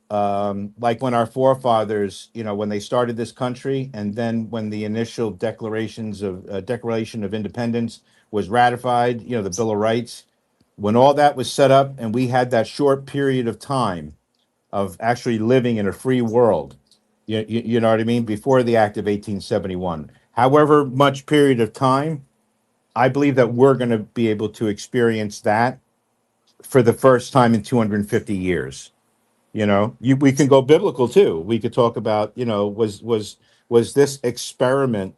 like when our forefathers, when they started this country, and then when the initial Declaration of Independence was ratified, the Bill of Rights, when all that was set up, and we had that short period of time of actually living in a free world. You know what I mean? Before the Act of 1871, however much period of time, I believe that we're going to be able to experience that for the first time in 250 years. We can go biblical too. We could talk about, was this experiment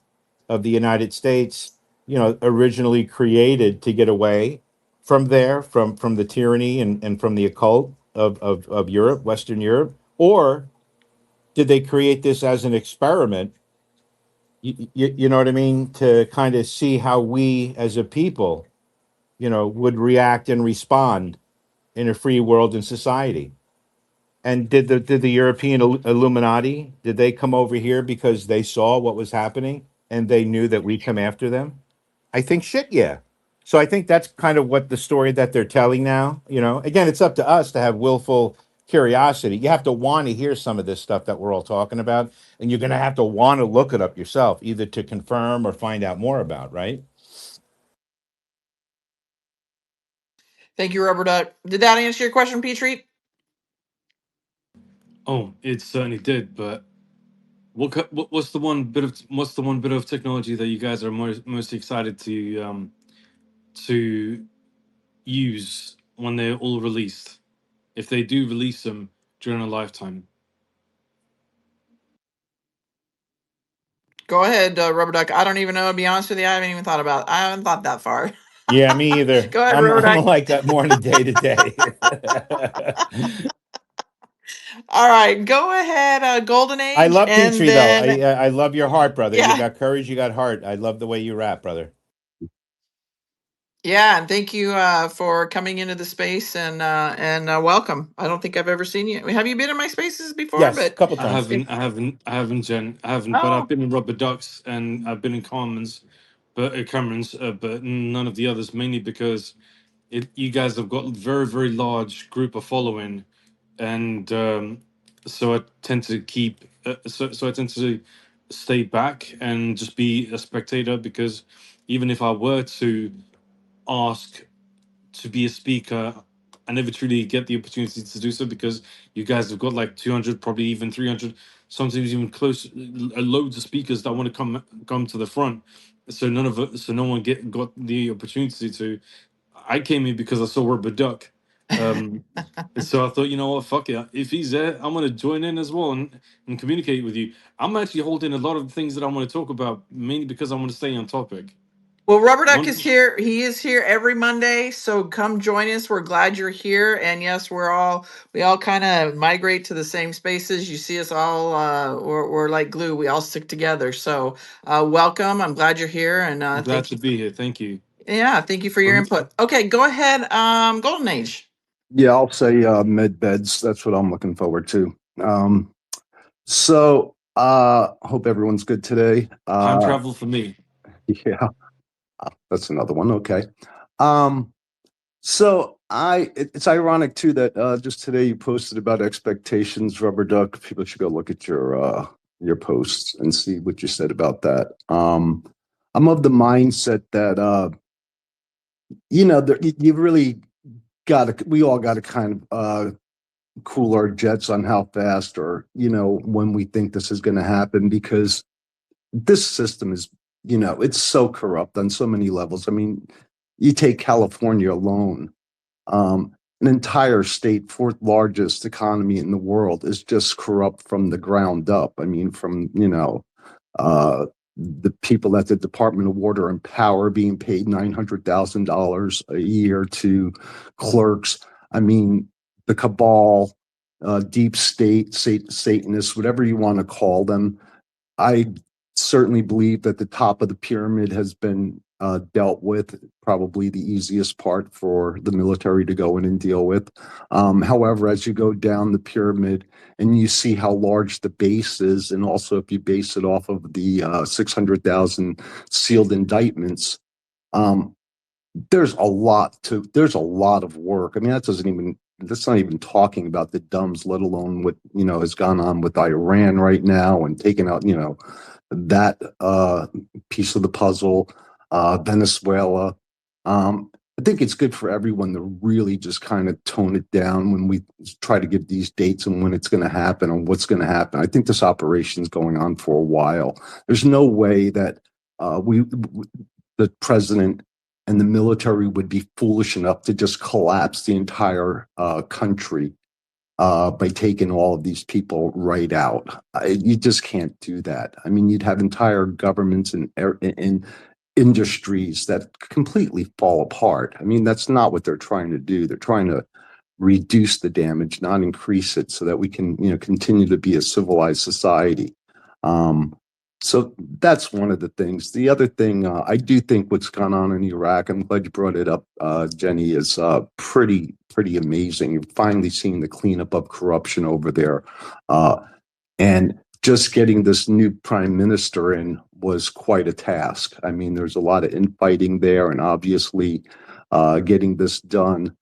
of the United States, originally created to get away from from the tyranny and from the occult of Europe, Western Europe, or did they create this as an experiment? You know what I mean? To kind of see how we as a people, would react and respond in a free world and society. And did the European Illuminati, did they come over here because they saw what was happening and they knew that we'd come after them? I think shit, yeah. So I think that's kind of what the story that they're telling now. Again, it's up to us to have willful curiosity. You have to want to hear some of this stuff that we're all talking about, and you're going to have to want to look it up yourself, either to confirm or find out more about, right? Thank you, Rubberduck. Did that answer your question, Petrie? Oh, it certainly did. But what's the one bit of technology that you guys are most excited to use when they're all released, if they do release them during a lifetime? Go ahead, Rubberduck. I don't even know. To be honest with you, I haven't thought that far. Yeah, me either. Go ahead, I'm Rubberduck. like that more on a day to day. All right, go ahead, Golden I Age, love and Petrie though. then I love your heart, brother. You yeah, got courage. You got heart. I love the way you rap, brother. yeah, and thank you for coming into the space and welcome. I don't think I've ever seen you. Have you been in my spaces before? Yes, a But couple I times. haven't, I haven't, I haven't, Jen. I haven't. But I've oh, been in Rubber Ducks and I've been in Carmen's, but Cameron's, but none of the others. Mainly because you guys have got very, very large group of following, and so I tend to keep. So I tend to stay back and just be a spectator, because even if I were to ask to be a speaker, I never truly get the opportunity to do so, because you guys have got like 200, probably even 300, sometimes even close, loads of speakers that want to come to the front. So no one got the opportunity to. I came in because I saw Rubber Duck. Um, so I thought, you know what, fuck it. If he's there, I'm gonna join in as well and communicate with you. I'm actually holding a lot of things that I want to talk about, mainly because I want to stay on topic. well, Rubberduck One, is here. He is here every Monday, so come join us. We're glad you're here, and yes, we all kind of migrate to the same spaces. You see us all. We're like glue. We all stick together. So welcome. I'm glad you're here, and I'm glad thank to you. be here. Thank you. Yeah, thank you for your Um, input. Okay, go ahead. Golden Age. Yeah, I'll say med beds. That's what I'm looking forward to. So hope everyone's good today. Time travel for me. Yeah, that's another one. Okay. Um, it's ironic too that just today you posted about expectations, Rubber Duck. People should go look at your posts and see what you said about that. I'm of the mindset that you really we all got to kind of cool our jets on how fast or when we think this is going to happen, because this system is it's so corrupt on so many levels. I mean, you take California alone, an entire state, fourth largest economy in the world, is just corrupt from the ground up. I mean, from uh, the people at the Department of Water and Power being paid $900,000 a year to clerks. I mean, the cabal, deep state, Satanists, whatever you want to call them. I certainly believe that the top of the pyramid has been dealt with, probably the easiest part for the military to go in and deal with. However, as you go down the pyramid and you see how large the base is, and also if you base it off of the 600,000 sealed indictments, um, there's a lot of work. I mean, that's not even talking about the dumbs, let alone what, has gone on with Iran right now and taking out, that piece of the puzzle, Venezuela. I think it's good for everyone to really just kind of tone it down when we try to give these dates and when it's going to happen and what's going to happen. I think this operation is going on for a while. There's no way that the president and the military would be foolish enough to just collapse the entire country by taking all of these people right out. You just can't do that. I mean, you'd have entire governments and industries that completely fall apart. I mean, that's not what they're trying to do. They're trying to reduce the damage, not increase it, so that we can, continue to be a civilized society. So that's one of the things. The other thing, I do think what's gone on in Iraq, I'm glad you brought it up, Jenny, is pretty amazing. You're finally seeing the cleanup of corruption over there. And just getting this new prime minister in was quite a task. I mean, there's a lot of infighting there, and obviously getting this done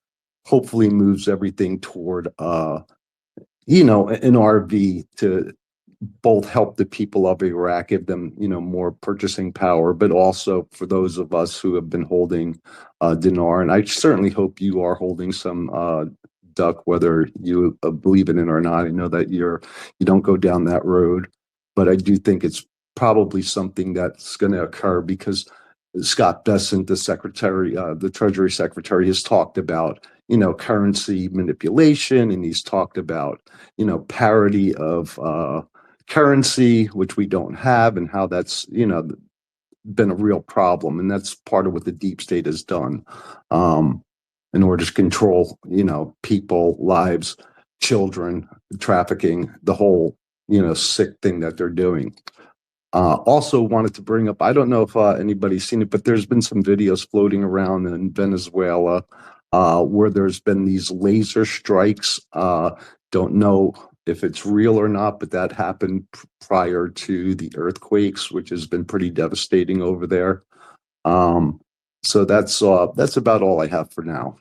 hopefully moves everything toward, an RV to both help the people of Iraq, give them, more purchasing power, but also for those of us who have been holding dinar. And I certainly hope you are holding some duck, whether you believe in it or not. I know that you don't go down that road, but I do think it's probably something that's going to occur because Scott Bessent, the Treasury Secretary, has talked about, currency manipulation, and he's talked about, parity of currency, which we don't have, and how that's, been a real problem. And that's part of what the deep state has done in order to control, people, lives, children, trafficking, the whole, sick thing that they're doing. Also wanted to bring up, I don't know if anybody's seen it, but there's been some videos floating around in Venezuela where there's been these laser strikes. Don't know if it's real or not, but that happened prior to the earthquakes, which has been pretty devastating over there. So that's about all I have for now.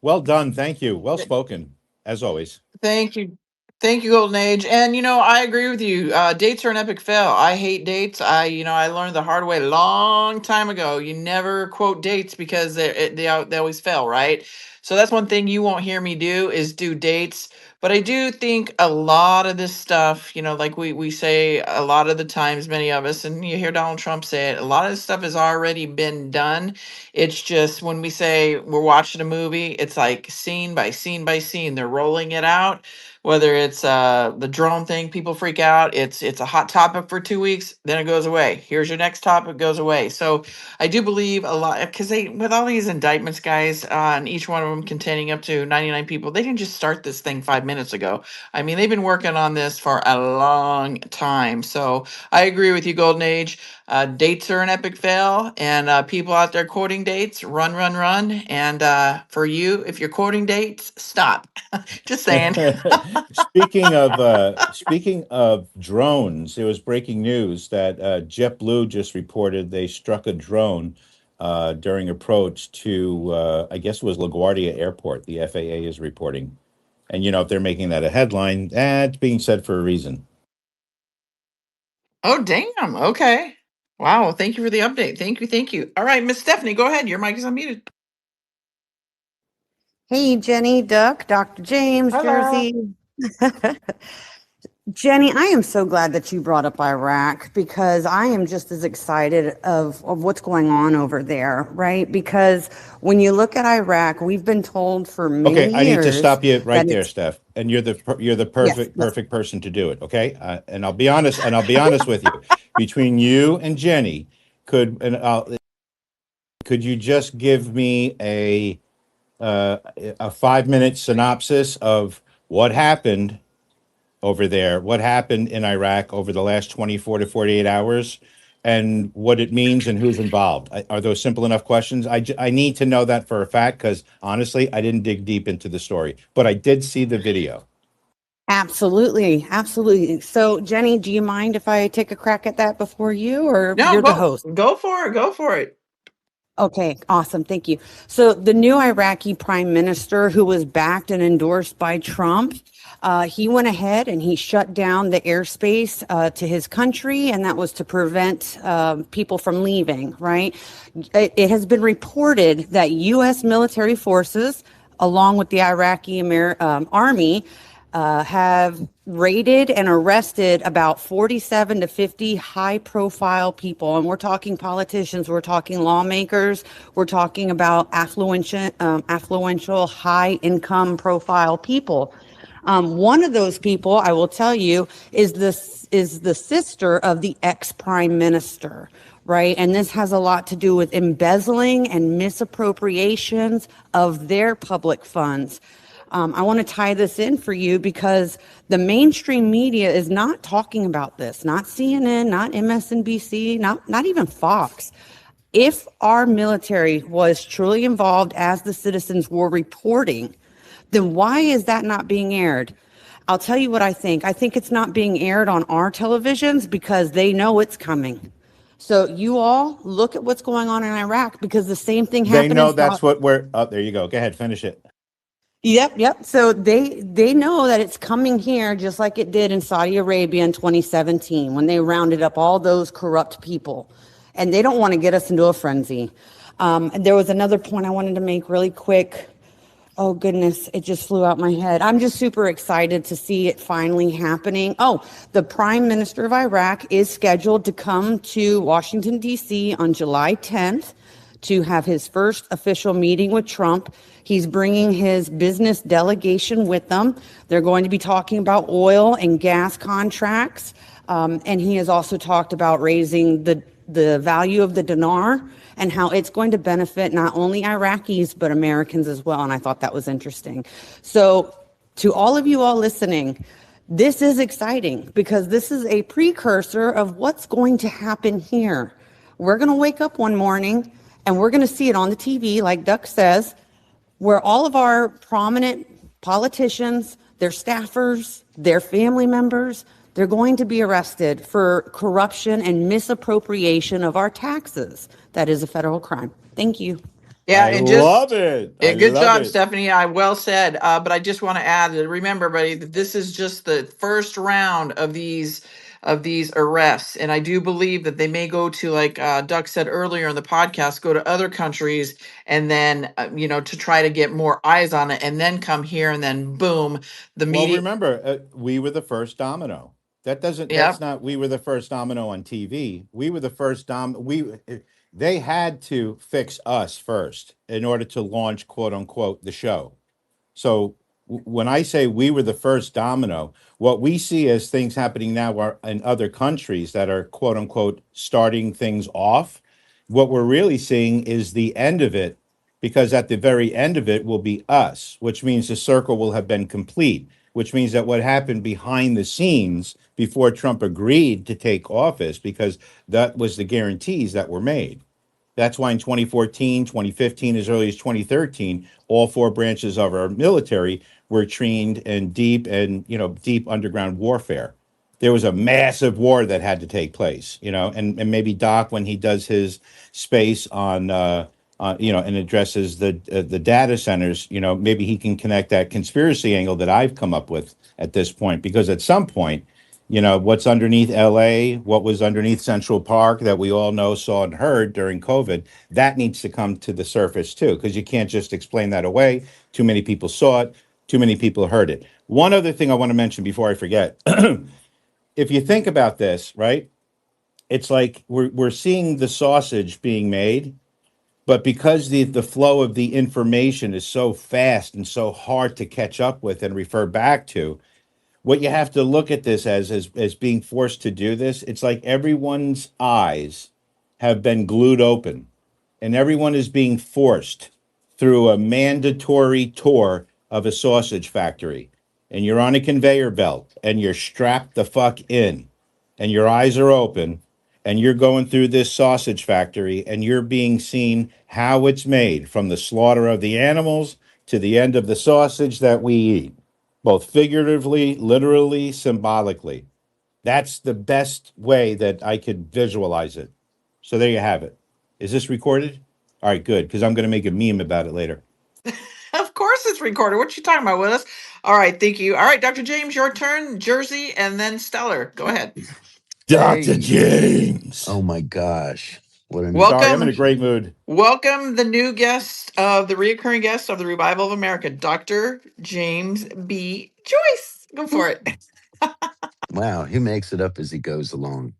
Well done. Thank you. Well spoken, as always. Thank you. Thank you, Golden Age. And I agree with you. Dates are an epic fail. I hate dates. I learned the hard way a long time ago. You never quote dates because they always fail, right? So that's one thing you won't hear me do is do dates. But I do think a lot of this stuff, like we say a lot of the times, many of us, and you hear Donald Trump say it, a lot of this stuff has already been done. It's just when we say we're watching a movie, it's like scene by scene by scene. They're rolling it out. Whether it's the drone thing, people freak out. It's a hot topic for 2 weeks, then it goes away. Here's your next topic, goes away. So I do believe a lot because with all these indictments, guys, and each one of them containing up to 99 people, they didn't just start this thing 5 minutes ago. I mean, they've been working on this for a long time. So I agree with you, Golden Age. Dates are an epic fail, and people out there quoting dates, run, run, run. And for you, if you're quoting dates, stop. Just saying. Speaking of drones, there was breaking news that JetBlue just reported they struck a drone during approach to I guess it was LaGuardia Airport. The FAA is reporting, and if they're making that a headline, it's being said for a reason. Oh, damn. Okay. Wow. Well, thank you for the update. Thank you. Thank you. All right, Miss Stephanie, go ahead. Your mic is unmuted. Hey, Jenny, Duck, Dr. James, Hello. Jersey. Jenny, I am so glad that you brought up Iraq because I am just as excited of what's going on over there, right? Because when you look at Iraq, we've been told for many years. Okay, I need to stop you right there, it's Steph. And you're the yes, perfect person to do it. Okay, and I'll be honest with you. Between you and Jenny, could you just give me a 5-minute synopsis of what happened over there, what happened in Iraq over the last 24 to 48 hours, and what it means and who's involved. Are those simple enough questions? I need to know that for a fact, because honestly, I didn't dig deep into the story, but I did see the video. Absolutely, absolutely. So, Jenny, do you mind if I take a crack at that before you, or No, you're the host? go for it. Go for it. Okay, awesome. Thank you. So, the new Iraqi prime minister, who was backed and endorsed by Trump, he went ahead and he shut down the airspace to his country, and that was to prevent people from leaving, right? It has been reported that U.S. military forces, along with the Iraqi army, have raided and arrested about 47 to 50 high profile people. And we're talking politicians, we're talking lawmakers, we're talking about affluential high income profile people. One of those people, I will tell you, is the sister of the ex-prime minister, right? And this has a lot to do with embezzling and misappropriations of their public funds. I want to tie this in for you because the mainstream media is not talking about this, not CNN, not MSNBC, not even Fox. If our military was truly involved as the citizens were reporting, then why is that not being aired? I'll tell you what I think. I think it's not being aired on our televisions because they know it's coming. So you all look at what's going on in Iraq, because the same thing happened. They know that's what we're. Oh, there you go. Go ahead, finish it. Yep. So they know that it's coming here, just like it did in Saudi Arabia in 2017 when they rounded up all those corrupt people, and they don't want to get us into a frenzy. And there was another point I wanted to make really quick. Oh goodness, it just flew out my head. I'm just super excited to see it finally happening. Oh, the Prime Minister of Iraq is scheduled to come to Washington, D.C. on July 10th to have his first official meeting with Trump. He's bringing his business delegation with them. They're going to be talking about oil and gas contracts. And he has also talked about raising the value of the dinar and how it's going to benefit not only Iraqis, but Americans as well. And I thought that was interesting. So to all of you all listening, this is exciting because this is a precursor of what's going to happen here. We're going to wake up one morning and we're going to see it on the TV, like Duck says, where all of our prominent politicians, their staffers, their family members, they're going to be arrested for corruption and misappropriation of our taxes. That is a federal crime. Thank you. Yeah, I love it. I good love job, it. Stephanie. Well said. But I just want to add that remember, everybody, that this is just the first round of these arrests, and I do believe that they may go to, like Duck said earlier in the podcast, go to other countries, and then to try to get more eyes on it, and then come here, and then boom, the Well, media. remember, we were the first domino. That's Yep. not, we were the first domino on TV. We were the first they had to fix us first in order to launch, quote unquote, the show. So when I say we were the first domino, what we see as things happening now are in other countries that are, quote unquote, starting things off. What we're really seeing is the end of it, because at the very end of it will be us, which means the circle will have been complete, which means that what happened behind the scenes before Trump agreed to take office, because that was the guarantees that were made. That's why in 2014, 2015, as early as 2013, all four branches of our military were trained in deep underground warfare. There was a massive war that had to take place, and maybe Doc, when he does his space on, and addresses the data centers, maybe he can connect that conspiracy angle that I've come up with at this point, because at some point, what's underneath LA, what was underneath Central Park that we all know, saw, and heard during COVID, that needs to come to the surface too, because you can't just explain that away. Too many people saw it, too many people heard it. One other thing I want to mention before I forget, if you think about this, right, it's like we're seeing the sausage being made, but because the flow of the information is so fast and so hard to catch up with and refer back to, what you have to look at this as being forced to do this, it's like everyone's eyes have been glued open and everyone is being forced through a mandatory tour of a sausage factory. and you're on a conveyor belt and you're strapped the fuck in and your eyes are open and you're going through this sausage factory and you're being seen how it's made from the slaughter of the animals to the end of the sausage that we eat, both figuratively, literally, symbolically. That's the best way that I could visualize it. So there you have it. Is this recorded? All right, good, because I'm going to make a meme about it later. Of course it's recorded. What you talking about, Willis? All right, thank you. All right, Dr. James, your turn. Jersey, and then Stellar. Go ahead. Dr. Hey. James. Oh my gosh. What an Sorry, I'm in Welcome. a great mood. Welcome the new guest of the reoccurring guest of the Revival of America, Dr. James B. Joyce. Go for it. wow. He makes it up as he goes along.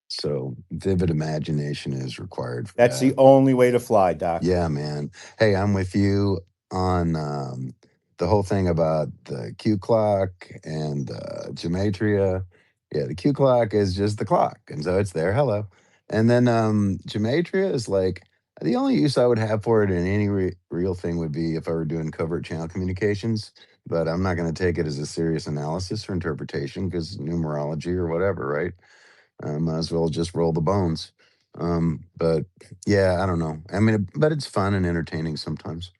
So vivid imagination is required for That's the that. only way to fly, Doc. Yeah, man. Hey, I'm with you on the whole thing about the Q clock and gematria. Yeah, the Q clock is just the clock, and so it's there. Hello, and then gematria is like the only use I would have for it in any real thing would be if I were doing covert channel communications. But I'm not going to take it as a serious analysis or interpretation because numerology or whatever, right? Might as well just roll the bones. But yeah, I don't know. I mean, but it's fun and entertaining sometimes.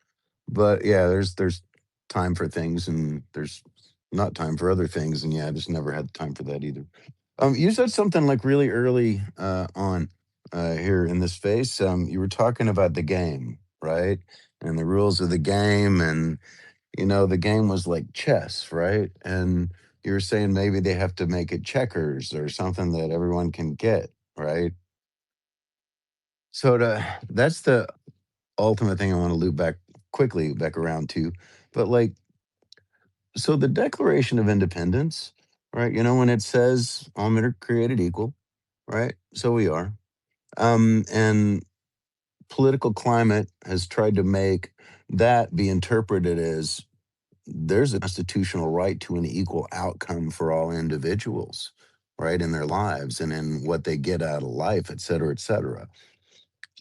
But yeah, there's time for things and there's not time for other things. And yeah, I just never had time for that either. You said something like really early on here in this space. You were talking about the game, right? And the rules of the game, and the game was like chess, right? And you were saying maybe they have to make it checkers or something that everyone can get, right? So that's the ultimate thing I want to loop back quickly back around to. But like, so the Declaration of Independence, right? When it says all men are created equal, right? So we are. And political climate has tried to make that be interpreted as there's a constitutional right to an equal outcome for all individuals, right, in their lives and in what they get out of life, et cetera, et cetera.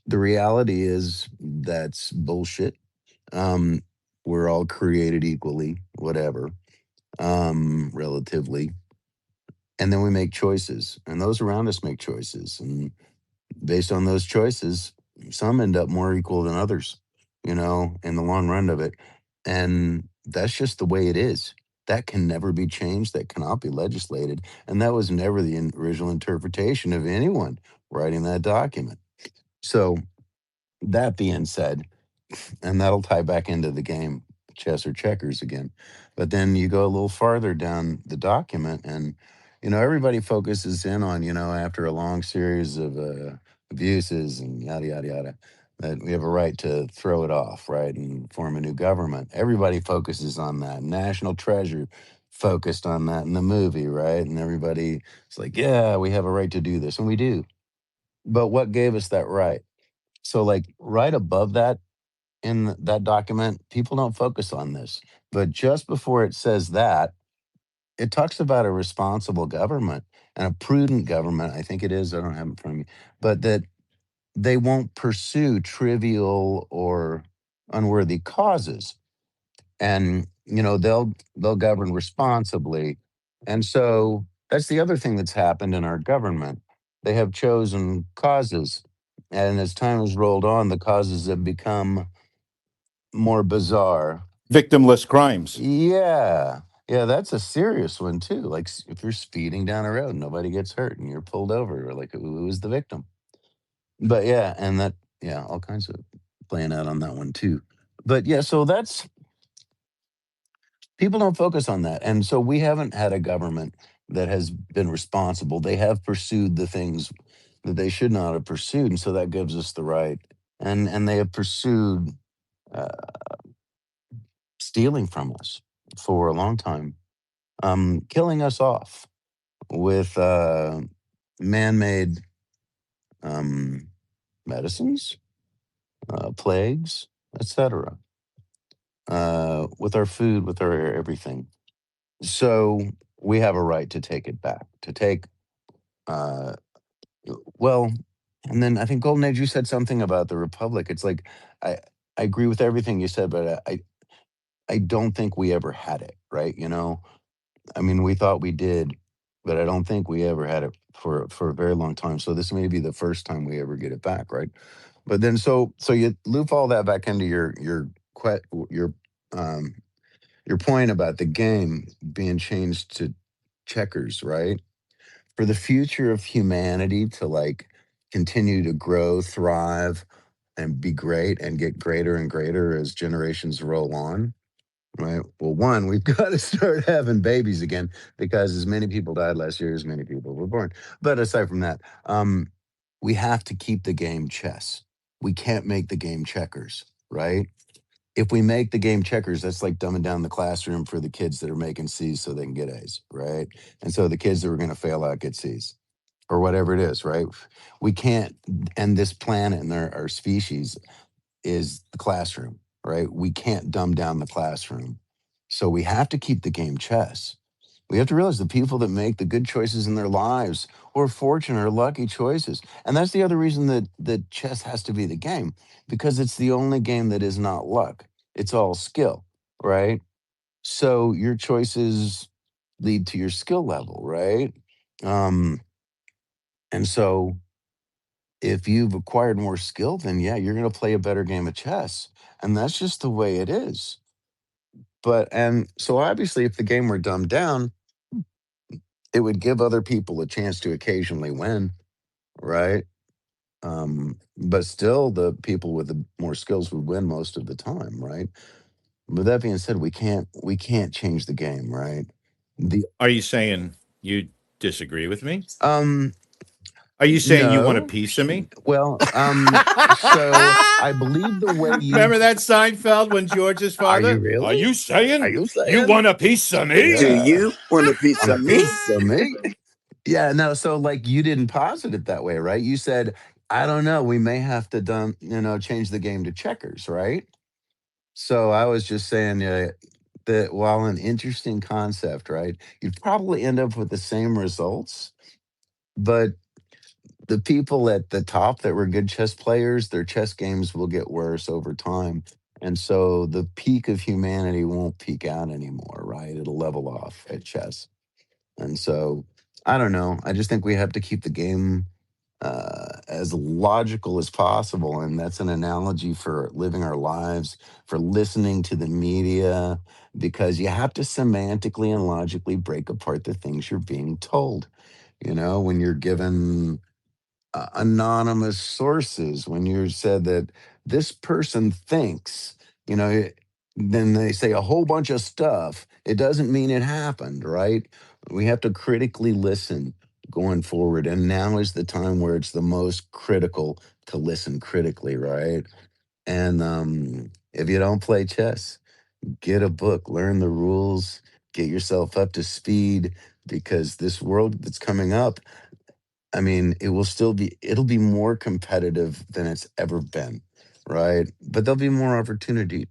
The reality is that's bullshit. Um, we're all created equally, whatever, relatively. And then we make choices, and those around us make choices. And based on those choices, some end up more equal than others, in the long run of it. And that's just the way it is. That can never be changed. That cannot be legislated. And that was never the original interpretation of anyone writing that document. So, that being said, and that'll tie back into the game chess or checkers again. But then you go a little farther down the document, and everybody focuses in on after a long series of abuses and yada yada yada, that we have a right to throw it off, right, and form a new government. Everybody focuses on that. National Treasure focused on that in the movie, right? And everybody is like, yeah, we have a right to do this, and we do. But what gave us that right? So, like, right above that in that document, people don't focus on this. But just before it says that, it talks about a responsible government and a prudent government. I think it is. I don't have it in front of me, but that they won't pursue trivial or unworthy causes, and they'll govern responsibly. And so that's the other thing that's happened in our government. They have chosen causes, and as time has rolled on, the causes have become more bizarre. Victimless crimes. Yeah. Yeah, that's a serious one too. Like if you're speeding down a road, nobody gets hurt and you're pulled over, like who was the victim? But yeah, and that yeah, all kinds of playing out on that one too. But yeah, so that's people don't focus on that. And so we haven't had a government that has been responsible. They have pursued the things that they should not have pursued, and so that gives us the right. And they have pursued uh, stealing from us for a long time, killing us off with man-made um, medicines, plagues, etc. With our food, with our air, everything. So we have a right to take it back. To take, uh, well, and then I think Golden Age, you said something about the Republic. It's like I agree with everything you said, but I don't think we ever had it, right? I mean, we thought we did, but I don't think we ever had it for a very long time. So this may be the first time we ever get it back, right? But then so you loop all that back into your um your point about the game being changed to checkers, right? For the future of humanity to like continue to grow, thrive, and be great and get greater and greater as generations roll on. Right. Well, one, we've got to start having babies again because as many people died last year as many people were born. But aside from that, we have to keep the game chess. We can't make the game checkers, right? If we make the game checkers, that's like dumbing down the classroom for the kids that are making C's so they can get A's, right? And so the kids that are going to fail out get C's or whatever it is, right? We can't, and this planet and our species is the classroom, right? We can't dumb down the classroom. So we have to keep the game chess. We have to realize the people that make the good choices in their lives or fortunate or lucky choices. And that's the other reason that chess has to be the game, because it's the only game that is not luck. It's all skill, right? So your choices lead to your skill level, right? Um, and so if you've acquired more skill, then yeah, you're going to play a better game of chess. And that's just the way it is. And so obviously, if the game were dumbed down, it would give other people a chance to occasionally win, right? But still, the people with the more skills would win most of the time, right? But that being said, we can't change the game, right? The Are you saying you disagree with me? um Are you saying you want a no, piece of me? well, so I believe the way you Remember that Seinfeld when George's are you father? Are really? you Are saying you you saying? want a piece of me? Do Yeah. you want a piece On a of me? piece of me? Yeah, no, so like you didn't posit it that way, right? You said, I don't know, we may have to change the game to checkers, right? So I was just saying that while an interesting concept, right, you'd probably end up with the same results, but the people at the top that were good chess players, their chess games will get worse over time. And so the peak of humanity won't peak out anymore, right? It'll level off at chess. And so I don't know. I just think we have to keep the game as logical as possible. And that's an analogy for living our lives, for listening to the media, because you have to semantically and logically break apart the things you're being told. When you're given anonymous sources, when you said that this person thinks, then they say a whole bunch of stuff. It doesn't mean it happened, right? We have to critically listen going forward. And now is the time where it's the most critical to listen critically, right? And if you don't play chess, get a book, learn the rules, get yourself up to speed, because this world that's coming up, I mean, it'll be more competitive than it's ever been, right? But there'll be more opportunity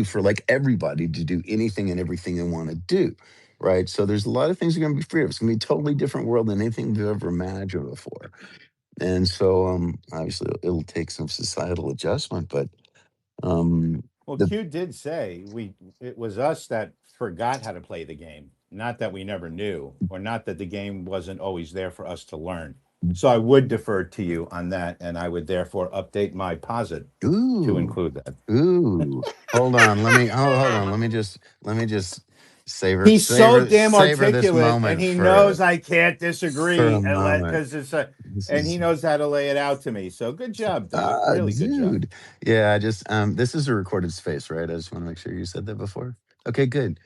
for like everybody to do anything and everything they want to do, right? So there's a lot of things that are going to be free. It's going to be a totally different world than anything we've ever imagined before. And so, obviously, it'll take some societal adjustment, but um, Well, the Q did say it was us that forgot how to play the game, not that we never knew, or not that the game wasn't always there for us to learn. So I would defer to you on that, and I would therefore update my posit to ooh, include that. ooh, hold on, hold on, let me just He's so damn savor this articulate, and moment he for knows I can't for a disagree, and moment. because This and he is knows how to lay it out to me. So good job, Doc. Really good job. dude. Yeah, I just this is a recorded space, right? I just want to make sure you said that before. Okay, good.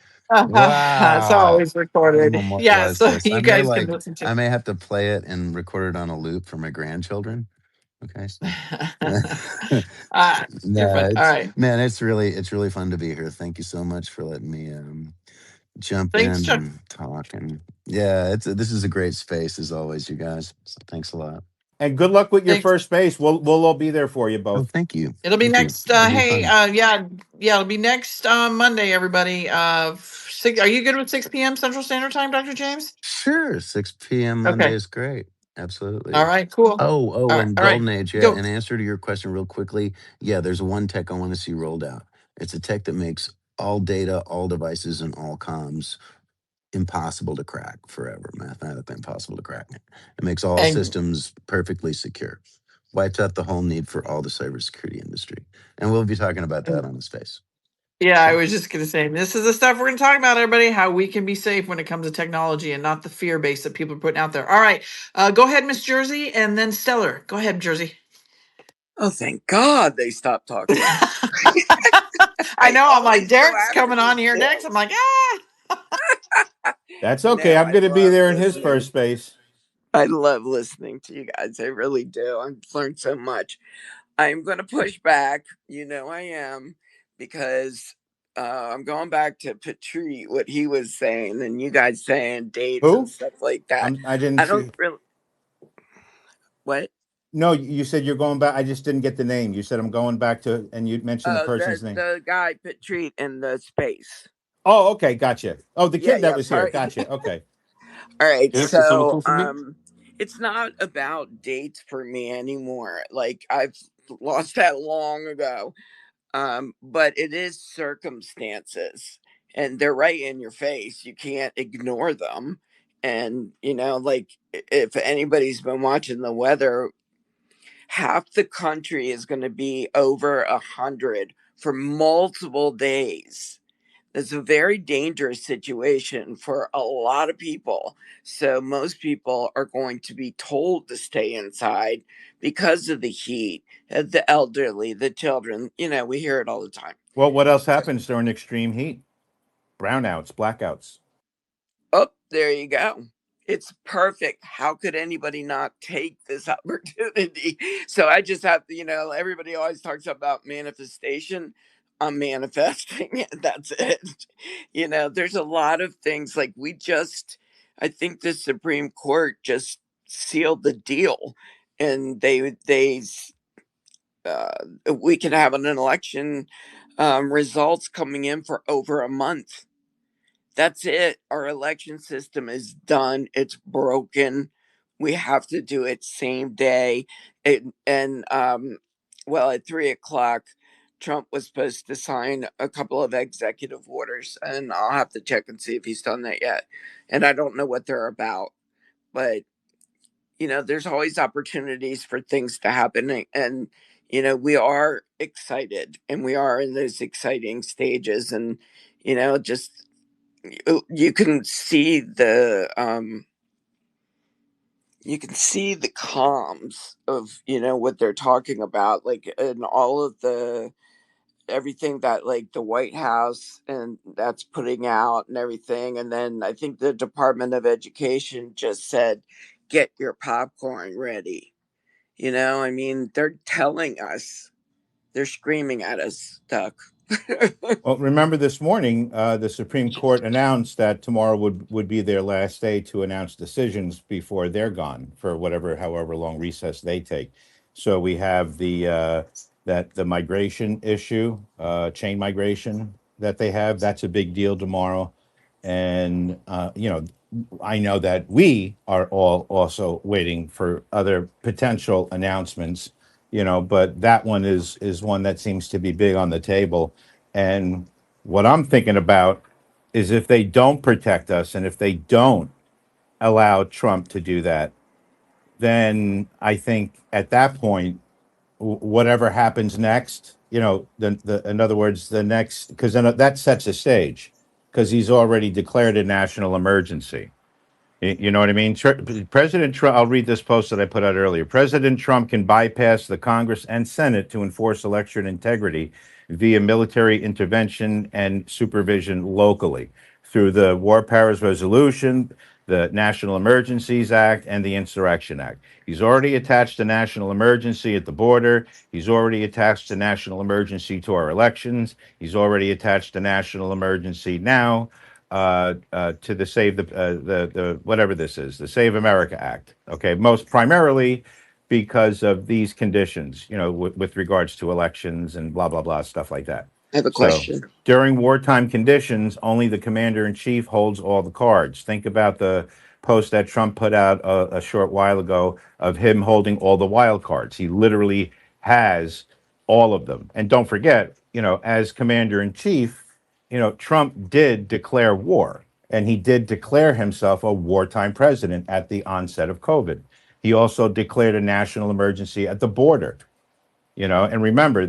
It's Wow. always I'm recorded. gonna Yeah, memorialize so this. you guys can listen to I may have to play it and record it on a loop for my grandchildren. Okay, so you're no, fun. All it's right. man, it's really fun to be here. Thank you so much for letting me jump Thanks, in Chuck. and talk. And yeah, this is a great space as always, you guys. So thanks a lot. And good luck with your Thanks. first base. We'll all be there for you Oh, both. thank you. It'll be Thank you. next. It'll be Hey, fun. yeah, it'll be next Monday, everybody. Are you good with 6 p.m. Central Standard Time, Dr. James? Sure, 6 p.m. Monday Okay. is great. Absolutely. All right. Cool. Oh, and All right. Golden Age, yeah, Go. in answer to your question real quickly, yeah, there's one tech I want to see rolled out. It's a tech that makes all data, all devices, and all comms impossible to crack forever, mathematically impossible to crack. It makes all And systems perfectly secure. Wipes out the whole need for all the cybersecurity industry. And we'll be talking about that on the space. yeah, I was just going to say, this is the stuff we're going to talk about, everybody, how we can be safe when it comes to technology and not the fear base that people are putting out there. All right. Go ahead, Miss Jersey, and then Stellar. Go ahead, Jersey. Oh, thank God they stopped talking. I know. I'm like, always go Derek's after coming on these here next. fools. I'm like, ah. That's okay. No, I'm I going to be love there in his listening. first space. I love listening to you guys. I really do. I've learned so much. I'm going to push back. You know I am, because I'm going back to Petrie, what he was saying, and you guys saying dates and Who? stuff like that. I didn't I don't see. really. What? No, you said you're going back. I just didn't get the name. You said I'm going back to, and you mentioned the person's name. The guy Petrie in the space. Oh, okay, gotcha. Oh, the Yeah, kid that yeah. was here. Sorry. Gotcha. Okay. All right, Can you say something so cool for me? it's not about dates for me anymore. Like, I've lost that long ago. But it is circumstances, and they're right in your face. You can't ignore them. And like, if anybody's been watching the weather, half the country is going to be over 100 for multiple days. It's a very dangerous situation for a lot of people. So most people are going to be told to stay inside because of the heat, the elderly, the children. We hear it all the time. Well, what else happens during extreme heat? Brownouts, blackouts. Oh, there you go. It's perfect. How could anybody not take this opportunity? So I just have to, everybody always talks about manifestation. I'm manifesting it. That's it. There's a lot of things like I think the Supreme Court just sealed the deal, and uh, we could have an election results coming in for over a month. That's it. Our election system is done. It's broken. We have to do it same day. Well, at 3 o'clock, Trump was supposed to sign a couple of executive orders, and I'll have to check and see if he's done that yet. And I don't know what they're about, but there's always opportunities for things to happen, and we are excited, and we are in those exciting stages, and just you can see the comms of what they're talking about, like, in all of the everything that, like, the White House and that's putting out and everything. And then I think the Department of Education just said, get your popcorn ready. I mean, they're telling us, they're screaming at us, Duck. Well, remember this morning, the Supreme Court announced that tomorrow would be their last day to announce decisions before they're gone for however long recess they take. So we have the migration issue, chain migration that they have. That's a big deal tomorrow, and I know that we are all also waiting for other potential announcements. But that one is one that seems to be big on the table. And what I'm thinking about is if they don't protect us and if they don't allow Trump to do that, then I think at that point, whatever happens next, in other words, the next, because then that sets a stage, because he's already declared a national emergency. You know what I mean? President Trump, I'll read this post that I put out earlier. President Trump can bypass the Congress and Senate to enforce election integrity via military intervention and supervision locally through the War Powers Resolution, the National Emergencies Act, and the Insurrection Act. He's already attached a national emergency at the border. He's already attached a national emergency to our elections. He's already attached a national emergency now to the the whatever this is, the Save America Act. Okay, most primarily because of these conditions, with regards to elections and blah blah blah stuff like that. I have a So question. during wartime conditions, only the commander in chief holds all the cards. Think about the post that Trump put out a short while ago of him holding all the wild cards. He literally has all of them. And don't forget, as commander in chief, Trump did declare war, and he did declare himself a wartime president at the onset of COVID. He also declared a national emergency at the border. And remember,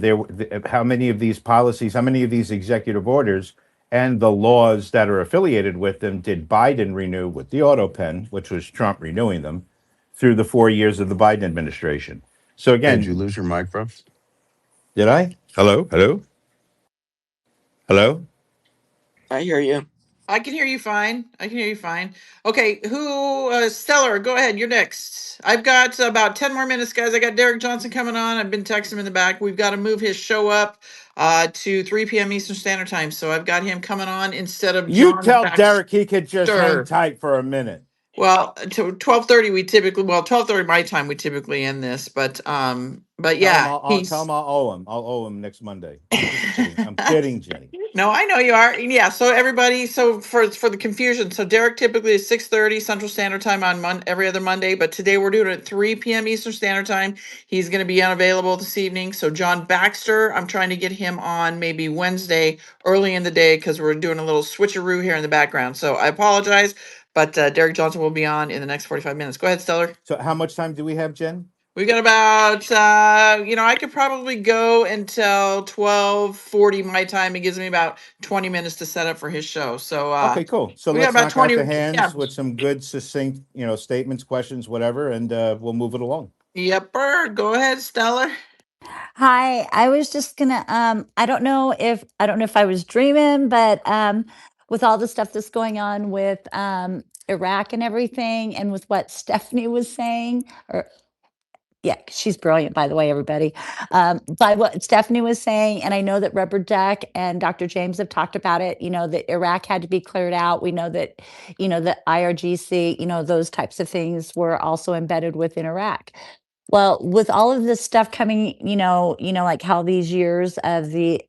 how many of these policies, how many of these executive orders and the laws that are affiliated with them did Biden renew with the auto pen, which was Trump renewing them through the 4 years of the Biden administration? So again, Did you lose your mic, bro? did I? Hello? Hello? Hello? I hear you. I can hear you fine. I can hear you fine. Okay, Stellar, go ahead. You're next. I've got about 10 more minutes, guys. I got Derek Johnson coming on. I've been texting him in the back. We've got to move his show up to 3 p.m. Eastern Standard Time. So I've got him coming on instead of You John tell Derek he could just hang Baxter. tight for a minute. Well, to 12:30 we typically 12:30 my time we typically end this, but yeah, Tell him I'll owe him. I'll owe him next Monday. I'm just kidding. I'm kidding, Jenny. No, I know you are. Yeah. So everybody, so for the confusion, so Derek typically is 6:30 Central Standard Time on every other Monday, but today we're doing it at 3 p.m. Eastern Standard Time. He's going to be unavailable this evening. So John Baxter, I'm trying to get him on maybe Wednesday early in the day because we're doing a little switcheroo here in the background. So I apologize, but Derek Johnson will be on in the next 45 minutes. Go ahead, Stellar. So how much time do we have, Jen? We've got about, I could probably go until 12:40 my time. It gives me about 20 minutes to set up for his show. So, Okay, cool. So we got let's about knock out 20. the hands Yeah. with some good, succinct, statements, questions, whatever, and we'll move it along. Yepper. Go ahead, Stellar. Hi, I was just gonna I don't know if I was dreaming, but with all the stuff that's going on with Iraq and everything and with what Stephanie was saying, or yeah, she's brilliant, by the way, everybody. By what Stephanie was saying, and I know that Rubberduck and Dr. James have talked about it, that Iraq had to be cleared out. We know that, the IRGC, those types of things were also embedded within Iraq. Well, with all of this stuff coming, like how these years of the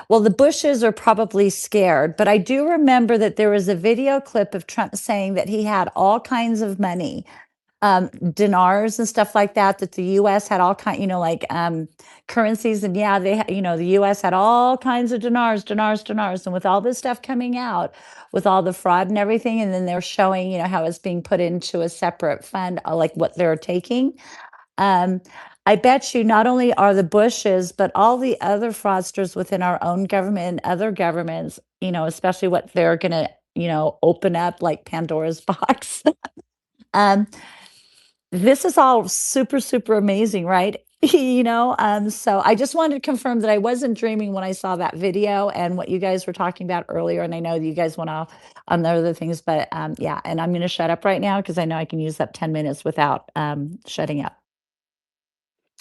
Bushes are probably scared, but I do remember that there was a video clip of Trump saying that he had all kinds of money, dinars and stuff like that, that the US had all currencies. And yeah, the US had all kinds of dinars. And with all this stuff coming out, with all the fraud and everything, and then they're showing, how it's being put into a separate fund, like what they're taking. I bet you not only are the Bushes, but all the other fraudsters within our own government and other governments, especially what they're going to, open up like Pandora's box. This is all super, super amazing, right? So I just wanted to confirm that I wasn't dreaming when I saw that video and what you guys were talking about earlier. And I know that you guys went off on the other things, but yeah, and I'm going to shut up right now because I know I can use up 10 minutes without shutting up.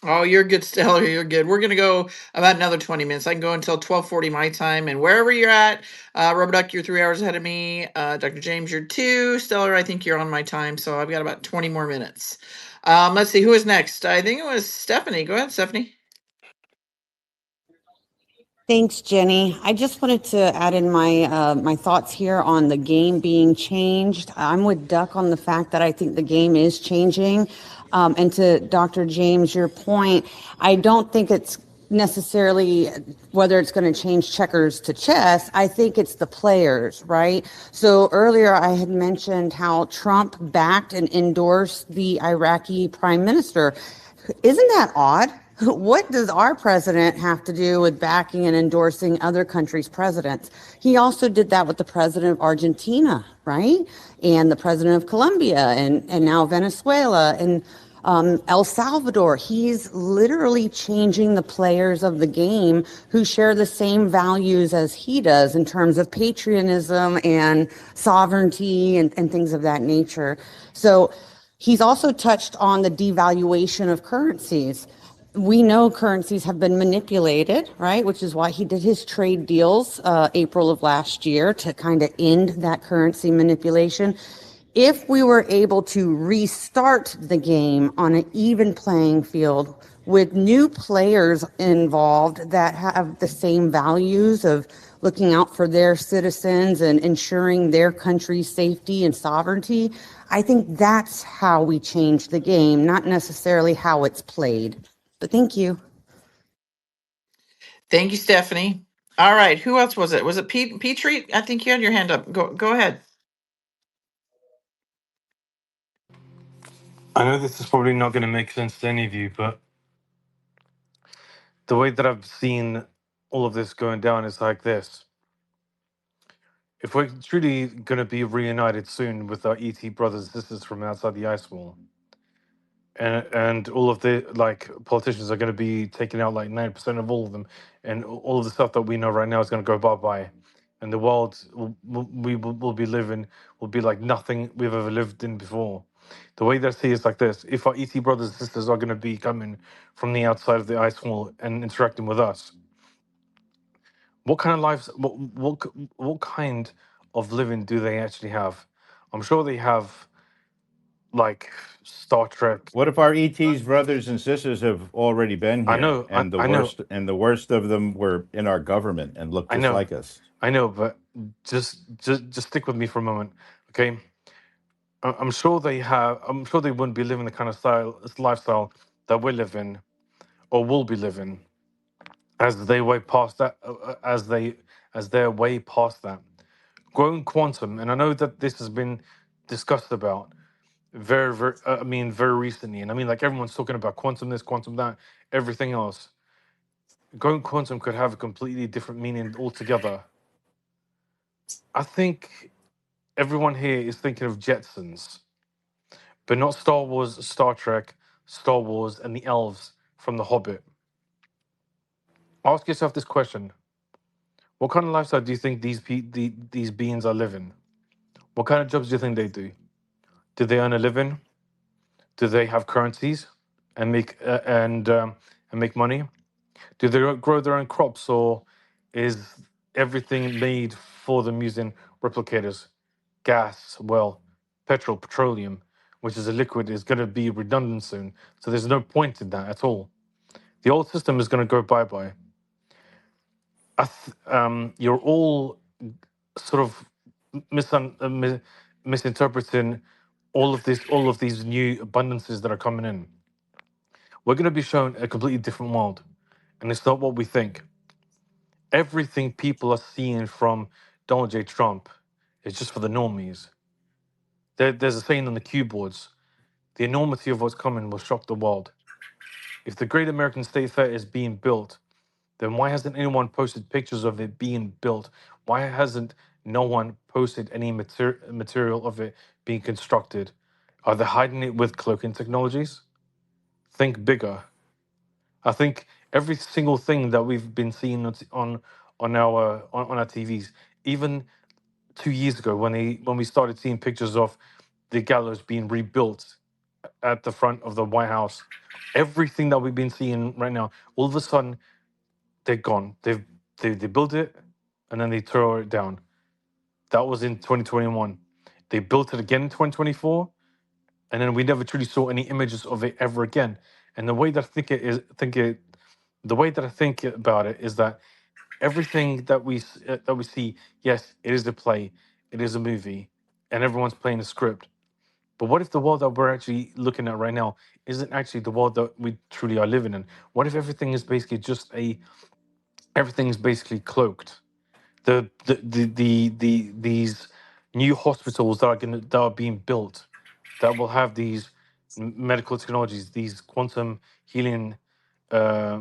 Oh, you're good, Stellar. You're good. We're gonna go about another 20 minutes. I can go until 12:40 my time, and wherever you're at, Rubberduck, you're 3 hours ahead of me. Dr. James, you're 2. Stellar, I think you're on my time, so I've got about 20 more minutes. Let's see who is next. I think it was Stephanie. Go ahead, Stephanie. Thanks, Jenny. I just wanted to add in my thoughts here on the game being changed. I'm with Duck on the fact that I think the game is changing. And to Dr. James, your point, I don't think it's necessarily whether it's going to change checkers to chess. I think it's the players, right? So earlier I had mentioned how Trump backed and endorsed the Iraqi prime minister. Isn't that odd? What does our president have to do with backing and endorsing other countries' presidents? He also did that with the president of Argentina, right? And the president of Colombia and now Venezuela and El Salvador. He's literally changing the players of the game who share the same values as he does in terms of patriotism and sovereignty and things of that nature. So he's also touched on the devaluation of currencies. We know currencies have been manipulated, right? Which is why he did his trade deals April of last year to kind of end that currency manipulation. If we were able to restart the game on an even playing field with new players involved that have the same values of looking out for their citizens and ensuring their country's safety and sovereignty, I think that's how we change the game, not necessarily how it's played. But thank you. Thank you, Stephanie. All right. Who else was it? Was it Petrie? I think you had your hand up. Go ahead. I know this is probably not going to make sense to any of you, but the way that I've seen all of this going down is like this. If we're truly going to be reunited soon with our ET brothers and sisters from outside the ice wall, and all of the like politicians are going to be taking out like 90% of all of them, and all of the stuff that we know right now is going to go bye-bye, and the world will be living will be like nothing we've ever lived in before. The way that I see it is like this: if our ET brothers and sisters are going to be coming from the outside of the ice wall and interacting with us, what kind of lives, what kind of living do they actually have? I'm sure they have like Star Trek. What if our ET's brothers and sisters have already been I here, know, and I know, the worst of them were in our government and looked I just know, like us? I know, but just stick with me for a moment, okay? I'm sure they have. I'm sure they wouldn't be living the kind of lifestyle that we're living or will be living as they way past that, as they're way past that. Growing quantum, and I know that this has been discussed about very, I mean, very recently, and I mean, like everyone's talking about quantum this, quantum that, everything else. Going quantum could have a completely different meaning altogether. I think everyone here is thinking of Jetsons, but not Star Wars, Star Trek, Star Wars, and the elves from The Hobbit. Ask yourself this question: what kind of lifestyle do you think these beings are living? What kind of jobs do you think they do? Do they earn a living? Do they have currencies and make money? Do they grow their own crops, or is everything made for them using replicators? Gas, well, petroleum, which is a liquid, is going to be redundant soon. So there's no point in that at all. The old system is going to go bye bye. You're all sort of misinterpreting all of these new abundances that are coming in. We're going to be shown a completely different world, and it's not what we think. Everything people are seeing from Donald J. Trump is just for the normies. There's a saying on the cue boards: the enormity of what's coming will shock the world. If the Great American State Fair is being built, then why hasn't anyone posted pictures of it being built? Why hasn't no one posted any material of it being constructed? Are they hiding it with cloaking technologies? Think bigger. I think every single thing that we've been seeing on our TVs, even 2 years ago when we started seeing pictures of the gallows being rebuilt at the front of the White House, everything that we've been seeing right now, all of a sudden they're gone. They built it and then they tore it down. That was in 2021. They built it again in 2024, and then we never truly saw any images of it ever again. And the way that I the way that I think about it is that everything that we see, yes, it is a play, it is a movie, and everyone's playing a script. But what if the world that we're actually looking at right now isn't actually the world that we truly are living in? What if everything is basically everything is basically cloaked? These new hospitals that are being built that will have these medical technologies, these quantum healing uh,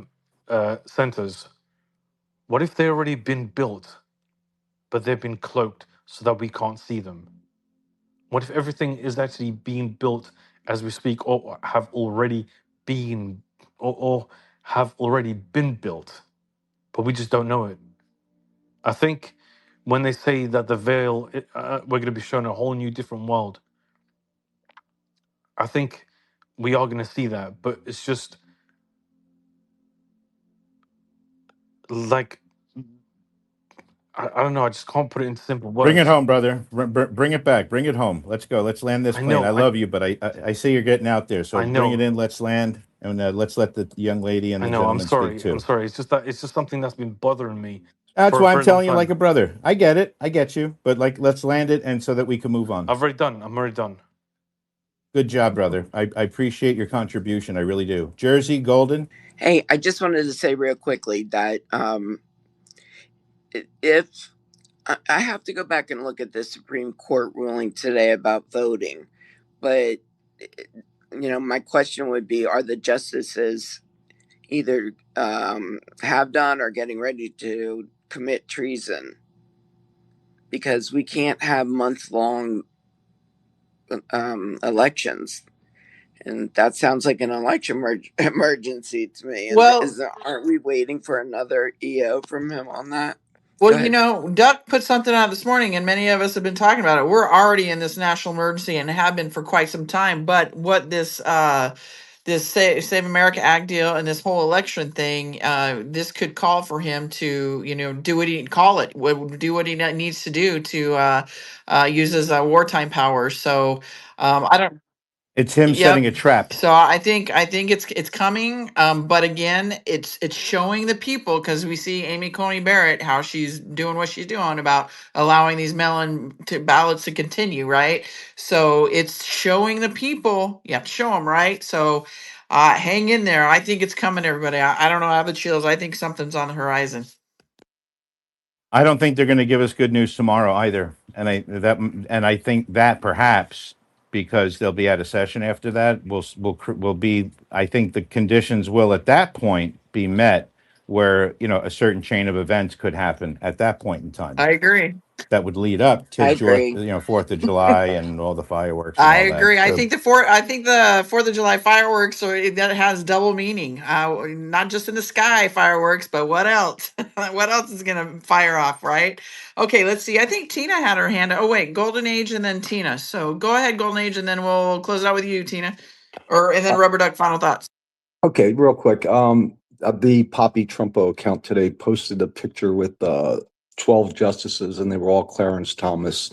centers. What if they've already been built, but they've been cloaked so that we can't see them? What if everything is actually being built as we speak, or been, or have already been built, but we just don't know it? I think when they say that the veil, we're going to be shown a whole new, different world. I think we are going to see that, but it's just like I don't know. I just can't put it into simple Bring it words. home, brother. Bring it back. Bring it home. Let's go. Let's land this I plane. know. I love you, but I see you're getting out there. So I bring it know. in. Let's land, and let's let the young lady and I the know. I'm gentleman speak sorry. I'm too. sorry. It's just that it's just something that's been bothering me That's for a why I'm very long telling you like time. a brother. I get it. I get you. But like, let's land it, and so that we can move on. I've already done. I'm already done. Good job, brother. I appreciate your contribution. I really do. Jersey Golden. Hey, I just wanted to say real quickly that if I have to go back and look at the Supreme Court ruling today about voting, but my question would be: are the justices either have done or getting ready to commit treason? Because we can't have month-long elections, and that sounds like an election emergency to me. And Well, aren't we waiting for another EO from him on that? Well, Go ahead. Duck put something out this morning, and many of us have been talking about it. We're already in this national emergency and have been for quite some time. But what this Save America Act deal and this whole election thing, this could call for him to, do what he do what he needs to do to use his wartime powers. So I don't. It's him setting Yep. a trap. So I think it's coming. But again, it's showing the people, because we see Amy Coney Barrett, how she's doing what she's doing about allowing these mail-in ballots to continue, right? So it's showing the people. You have to show them, right? So hang in there. I think it's coming, everybody. I don't know. I have the chills. I think something's on the horizon. I don't think they're going to give us good news tomorrow either, and I think that perhaps because they'll be out of session after that, will be. I think the conditions will at that point be met, where a certain chain of events could happen at that point in time I agree. that would lead up to I agree. 4th of July and all the fireworks and I all that. agree. I So think the Fourth of July fireworks that has double meaning. Not just in the sky fireworks, but what else? What else is gonna fire off, right? Okay, let's see. I think Tina had her hand. Oh wait, Golden Age and then Tina. So go ahead, Golden Age, and then we'll close it out with you, Tina, and then Rubber Duck. Final thoughts. Okay, real quick. The Poppy Trumpo account today posted a picture with 12 justices, and they were all Clarence Thomas.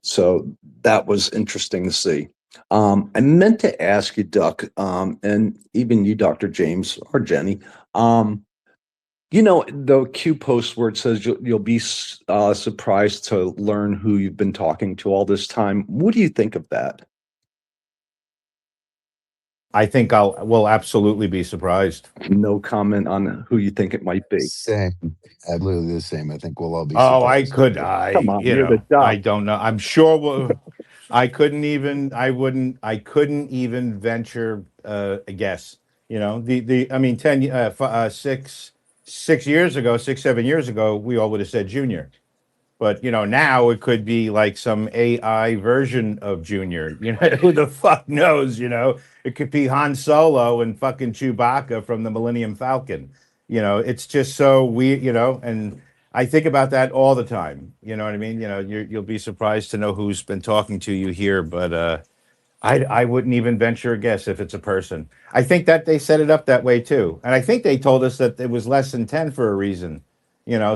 So that was interesting to see. I meant to ask you, Duck, and even you, Dr. James or Jenny. The Q post where it says you'll be surprised to learn who you've been talking to all this time. What do you think of that? I think we'll absolutely be surprised. No comment on who you think it might be. Same, absolutely the same. I think we'll all be Oh, surprised. Come on, you're the I duck. don't know. I'm sure I couldn't even, I couldn't even venture a guess. I mean, 6 years ago, 7 years ago, we all would have said Junior. But now it could be like some AI version of Junior. Who the fuck knows? It could be Han Solo and fucking Chewbacca from the Millennium Falcon. It's just so weird. And I think about that all the time. You know what I mean? You'll be surprised to know who's been talking to you here, but I wouldn't even venture a guess if it's a person. I think that they set it up that way too, and I think they told us that it was less than 10 for a reason.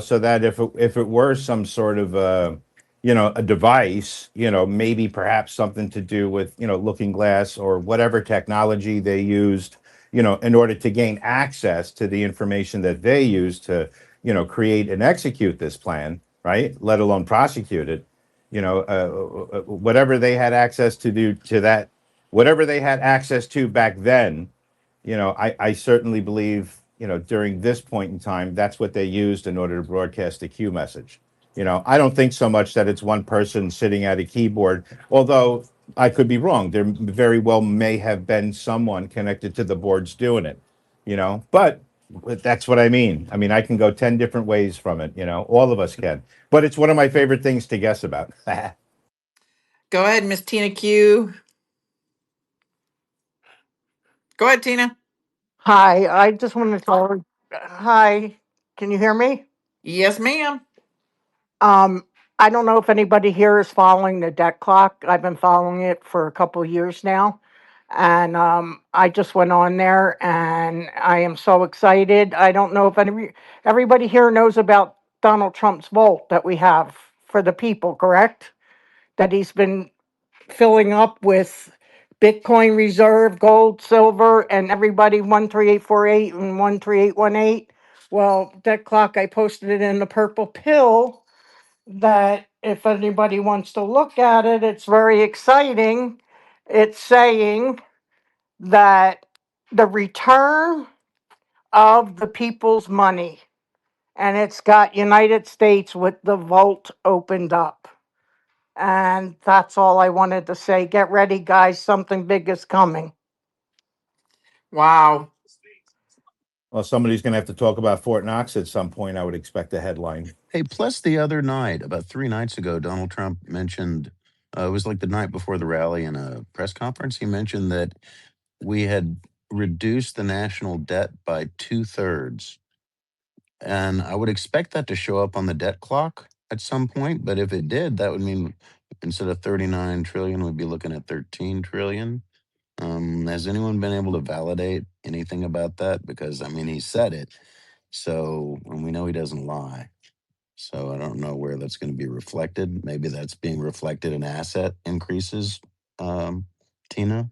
So that if it were some sort of a device, maybe perhaps something to do with Looking Glass or whatever technology they used, in order to gain access to the information that they used to create and execute this plan, right? Let alone prosecute it. Whatever they had access to do to that, whatever they had access to back then, I certainly believe, during this point in time, that's what they used in order to broadcast the Q message. I don't think so much that it's one person sitting at a keyboard, although I could be wrong. There very well may have been someone connected to the boards doing it, but that's what I mean. I mean, I can go 10 different ways from it, all of us can, but it's one of my favorite things to guess about. Go ahead, Miss Tina Q. Go ahead, Tina. Hi, I just want to tell her, hi, can you hear me? Yes, ma'am. Um, I don't know if anybody here is following the debt clock. I've been following it for a couple of years now. And I just went on there and I am so excited. I don't know if everybody here knows about Donald Trump's vault that we have for the people, correct? That he's been filling up with Bitcoin reserve, gold, silver, and everybody 13848 and 13818. Well, that clock, I posted it in the purple pill that if anybody wants to look at it, it's very exciting. It's saying that the return of the people's money and it's got United States with the vault opened up. And that's all I wanted to say. Get ready, guys. Something big is coming. Wow. Well, somebody's going to have to talk about Fort Knox at some point. I would expect a headline. Hey, plus the other night, about 3 nights ago, Donald Trump mentioned, it was like the night before the rally in a press conference. He mentioned that we had reduced the national debt by 2/3. And I would expect that to show up on the debt clock at some point. But if it did, that would mean instead of 39 trillion, we'd be looking at 13 trillion. Has anyone been able to validate anything about that? Because I mean, he said it. So, and we know he doesn't lie. So I don't know where that's going to be reflected. Maybe that's being reflected in asset increases. Tina,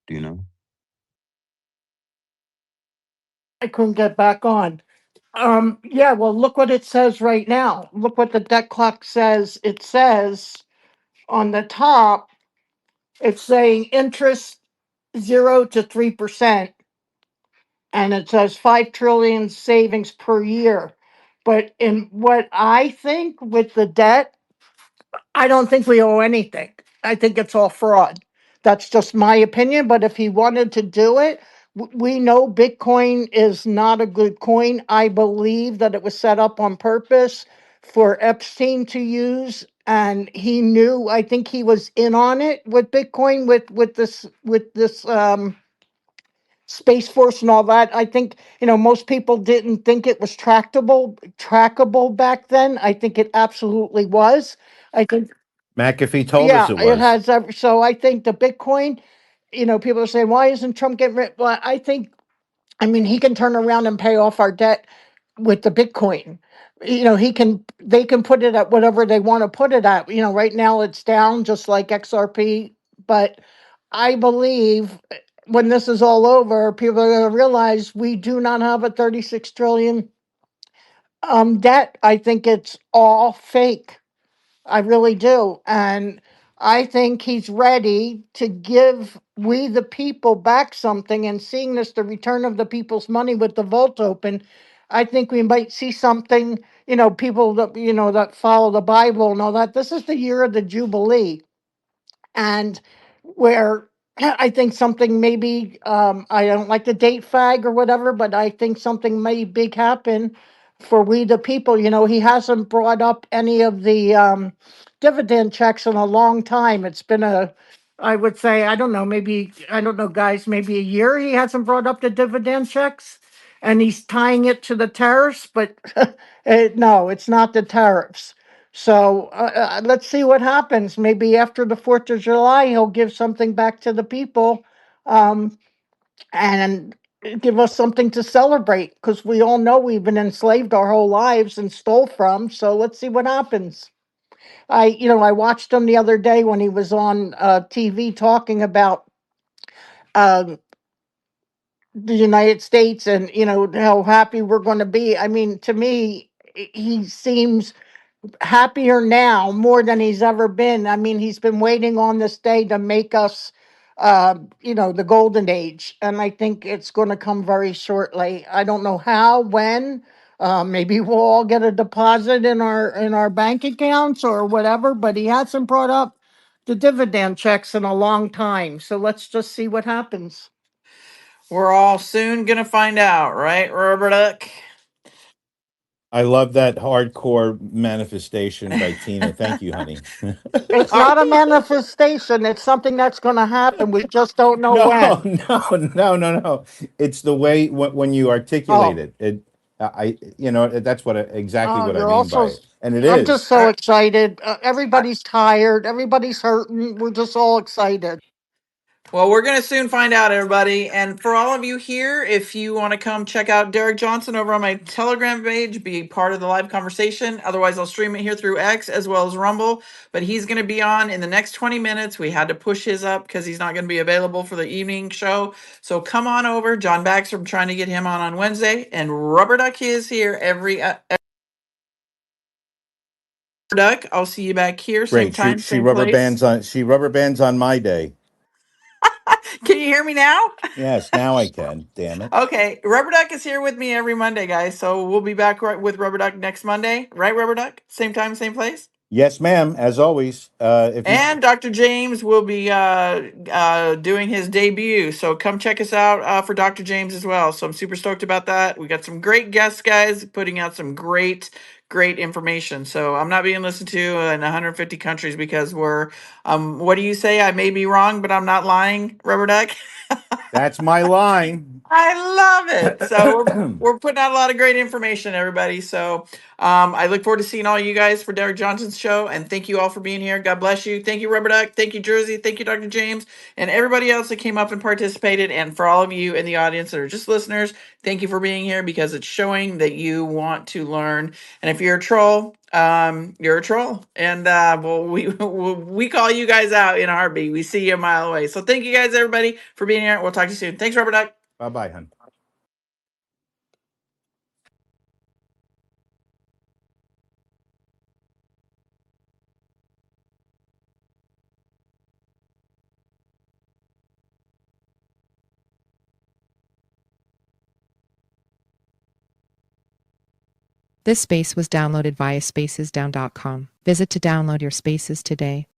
do you know? I couldn't get back on. Yeah, well, look what it says right now. Look what the debt clock says. It says on the top, it's saying interest 0 to 3%, and it says 5 trillion savings per year. But in what I think with the debt, I don't think we owe anything. I think it's all fraud. That's just my opinion. But if he wanted to do it, we know Bitcoin is not a good coin. I believe that it was set up on purpose for Epstein to use. And he knew, I think he was in on it with Bitcoin, with this Space Force and all that. I think, most people didn't think it was trackable back then. I think it absolutely was. I think McAfee told us yeah, it it was. has. So I think the Bitcoin, people are saying, why isn't Trump getting rid? Well, I mean, he can turn around and pay off our debt with the Bitcoin. They can put it at whatever they want to put it at. Right now it's down just like XRP. But I believe when this is all over, people are going to realize we do not have a 36 trillion debt. I think it's all fake. I really do. And I think he's ready to give we the people back something. And seeing this, the return of the people's money with the vault open, I think we might see something, people that follow the Bible and all that. This is the year of the Jubilee. And where I think something maybe, I don't like the date fag or whatever, but I think something may big happen for we the people. He hasn't brought up any of the dividend checks in a long time. It's been I would say, I don't know, maybe, I don't know, guys, maybe a year he hasn't brought up the dividend checks, and he's tying it to the tariffs, but no, it's not the tariffs. So let's see what happens. Maybe after the 4th of July, he'll give something back to the people, um, and give us something to celebrate, because we all know we've been enslaved our whole lives and stole from. So let's see what happens. I watched him the other day when he was on TV talking about uh, the United States, and how happy we're going to be. I mean, to me, he seems happier now more than he's ever been. I mean, he's been waiting on this day to make us, the golden age. And I think it's going to come very shortly. I don't know how, when. Maybe we'll all get a deposit in our bank accounts or whatever, but he hasn't brought up the dividend checks in a long time. So let's just see what happens. We're all soon gonna find out, right, Rubberduck? I love that hardcore manifestation by Tina. Thank you, honey. It's not a manifestation. It's something that's going to happen. We just don't know No, when. no. It's the way when you articulate Oh, it. That's exactly oh, what I you're mean also. by it, and it I'm just is. so excited. Everybody's tired. Everybody's hurting. We're just all excited. Well, we're going to soon find out, everybody. And for all of you here, if you want to come check out Derek Johnson over on my Telegram page, be part of the live conversation. Otherwise, I'll stream it here through X as well as Rumble. But he's going to be on in the next 20 minutes. We had to push his up because he's not going to be available for the evening show. So come on over. John Baxter, I'm trying to get him on Wednesday. And Rubber Duck is here every Duck. I'll see you back here, same Great. time, same place. She rubber bands on my day. Can you hear me now? Yes, now I can. Damn it. Okay, Rubberduck is here with me every Monday, guys. So we'll be back with Rubberduck next Monday, right? Rubberduck, same time, same place. Yes, ma'am. As always, if you And Dr. James will be doing his debut. So come check us out for Dr. James as well. So I'm super stoked about that. We got some great guests, guys, putting out some great information. So I'm not being listened to in 150 countries because we're, what do you say? I may be wrong, but I'm not lying, Rubberduck. that's my line. I love it. So we're putting out a lot of great information, everybody. So I look forward to seeing all you guys for Derek Johnson's show. And thank you all for being here. God bless you. Thank you, Rubberduck. Thank you, Jersey. Thank you, Dr. James, and everybody else that came up and participated. And for all of you in the audience that are just listeners, thank you for being here because it's showing that you want to learn. And if you're a troll, you're a troll. And well, we call you guys out in a heartbeat. We see you a mile away. So thank you guys, everybody, for being here. We'll talk to you soon. Thanks, Rubberduck. Bye-bye, hun. This space was downloaded via spacesdown.com. Visit to download your spaces today.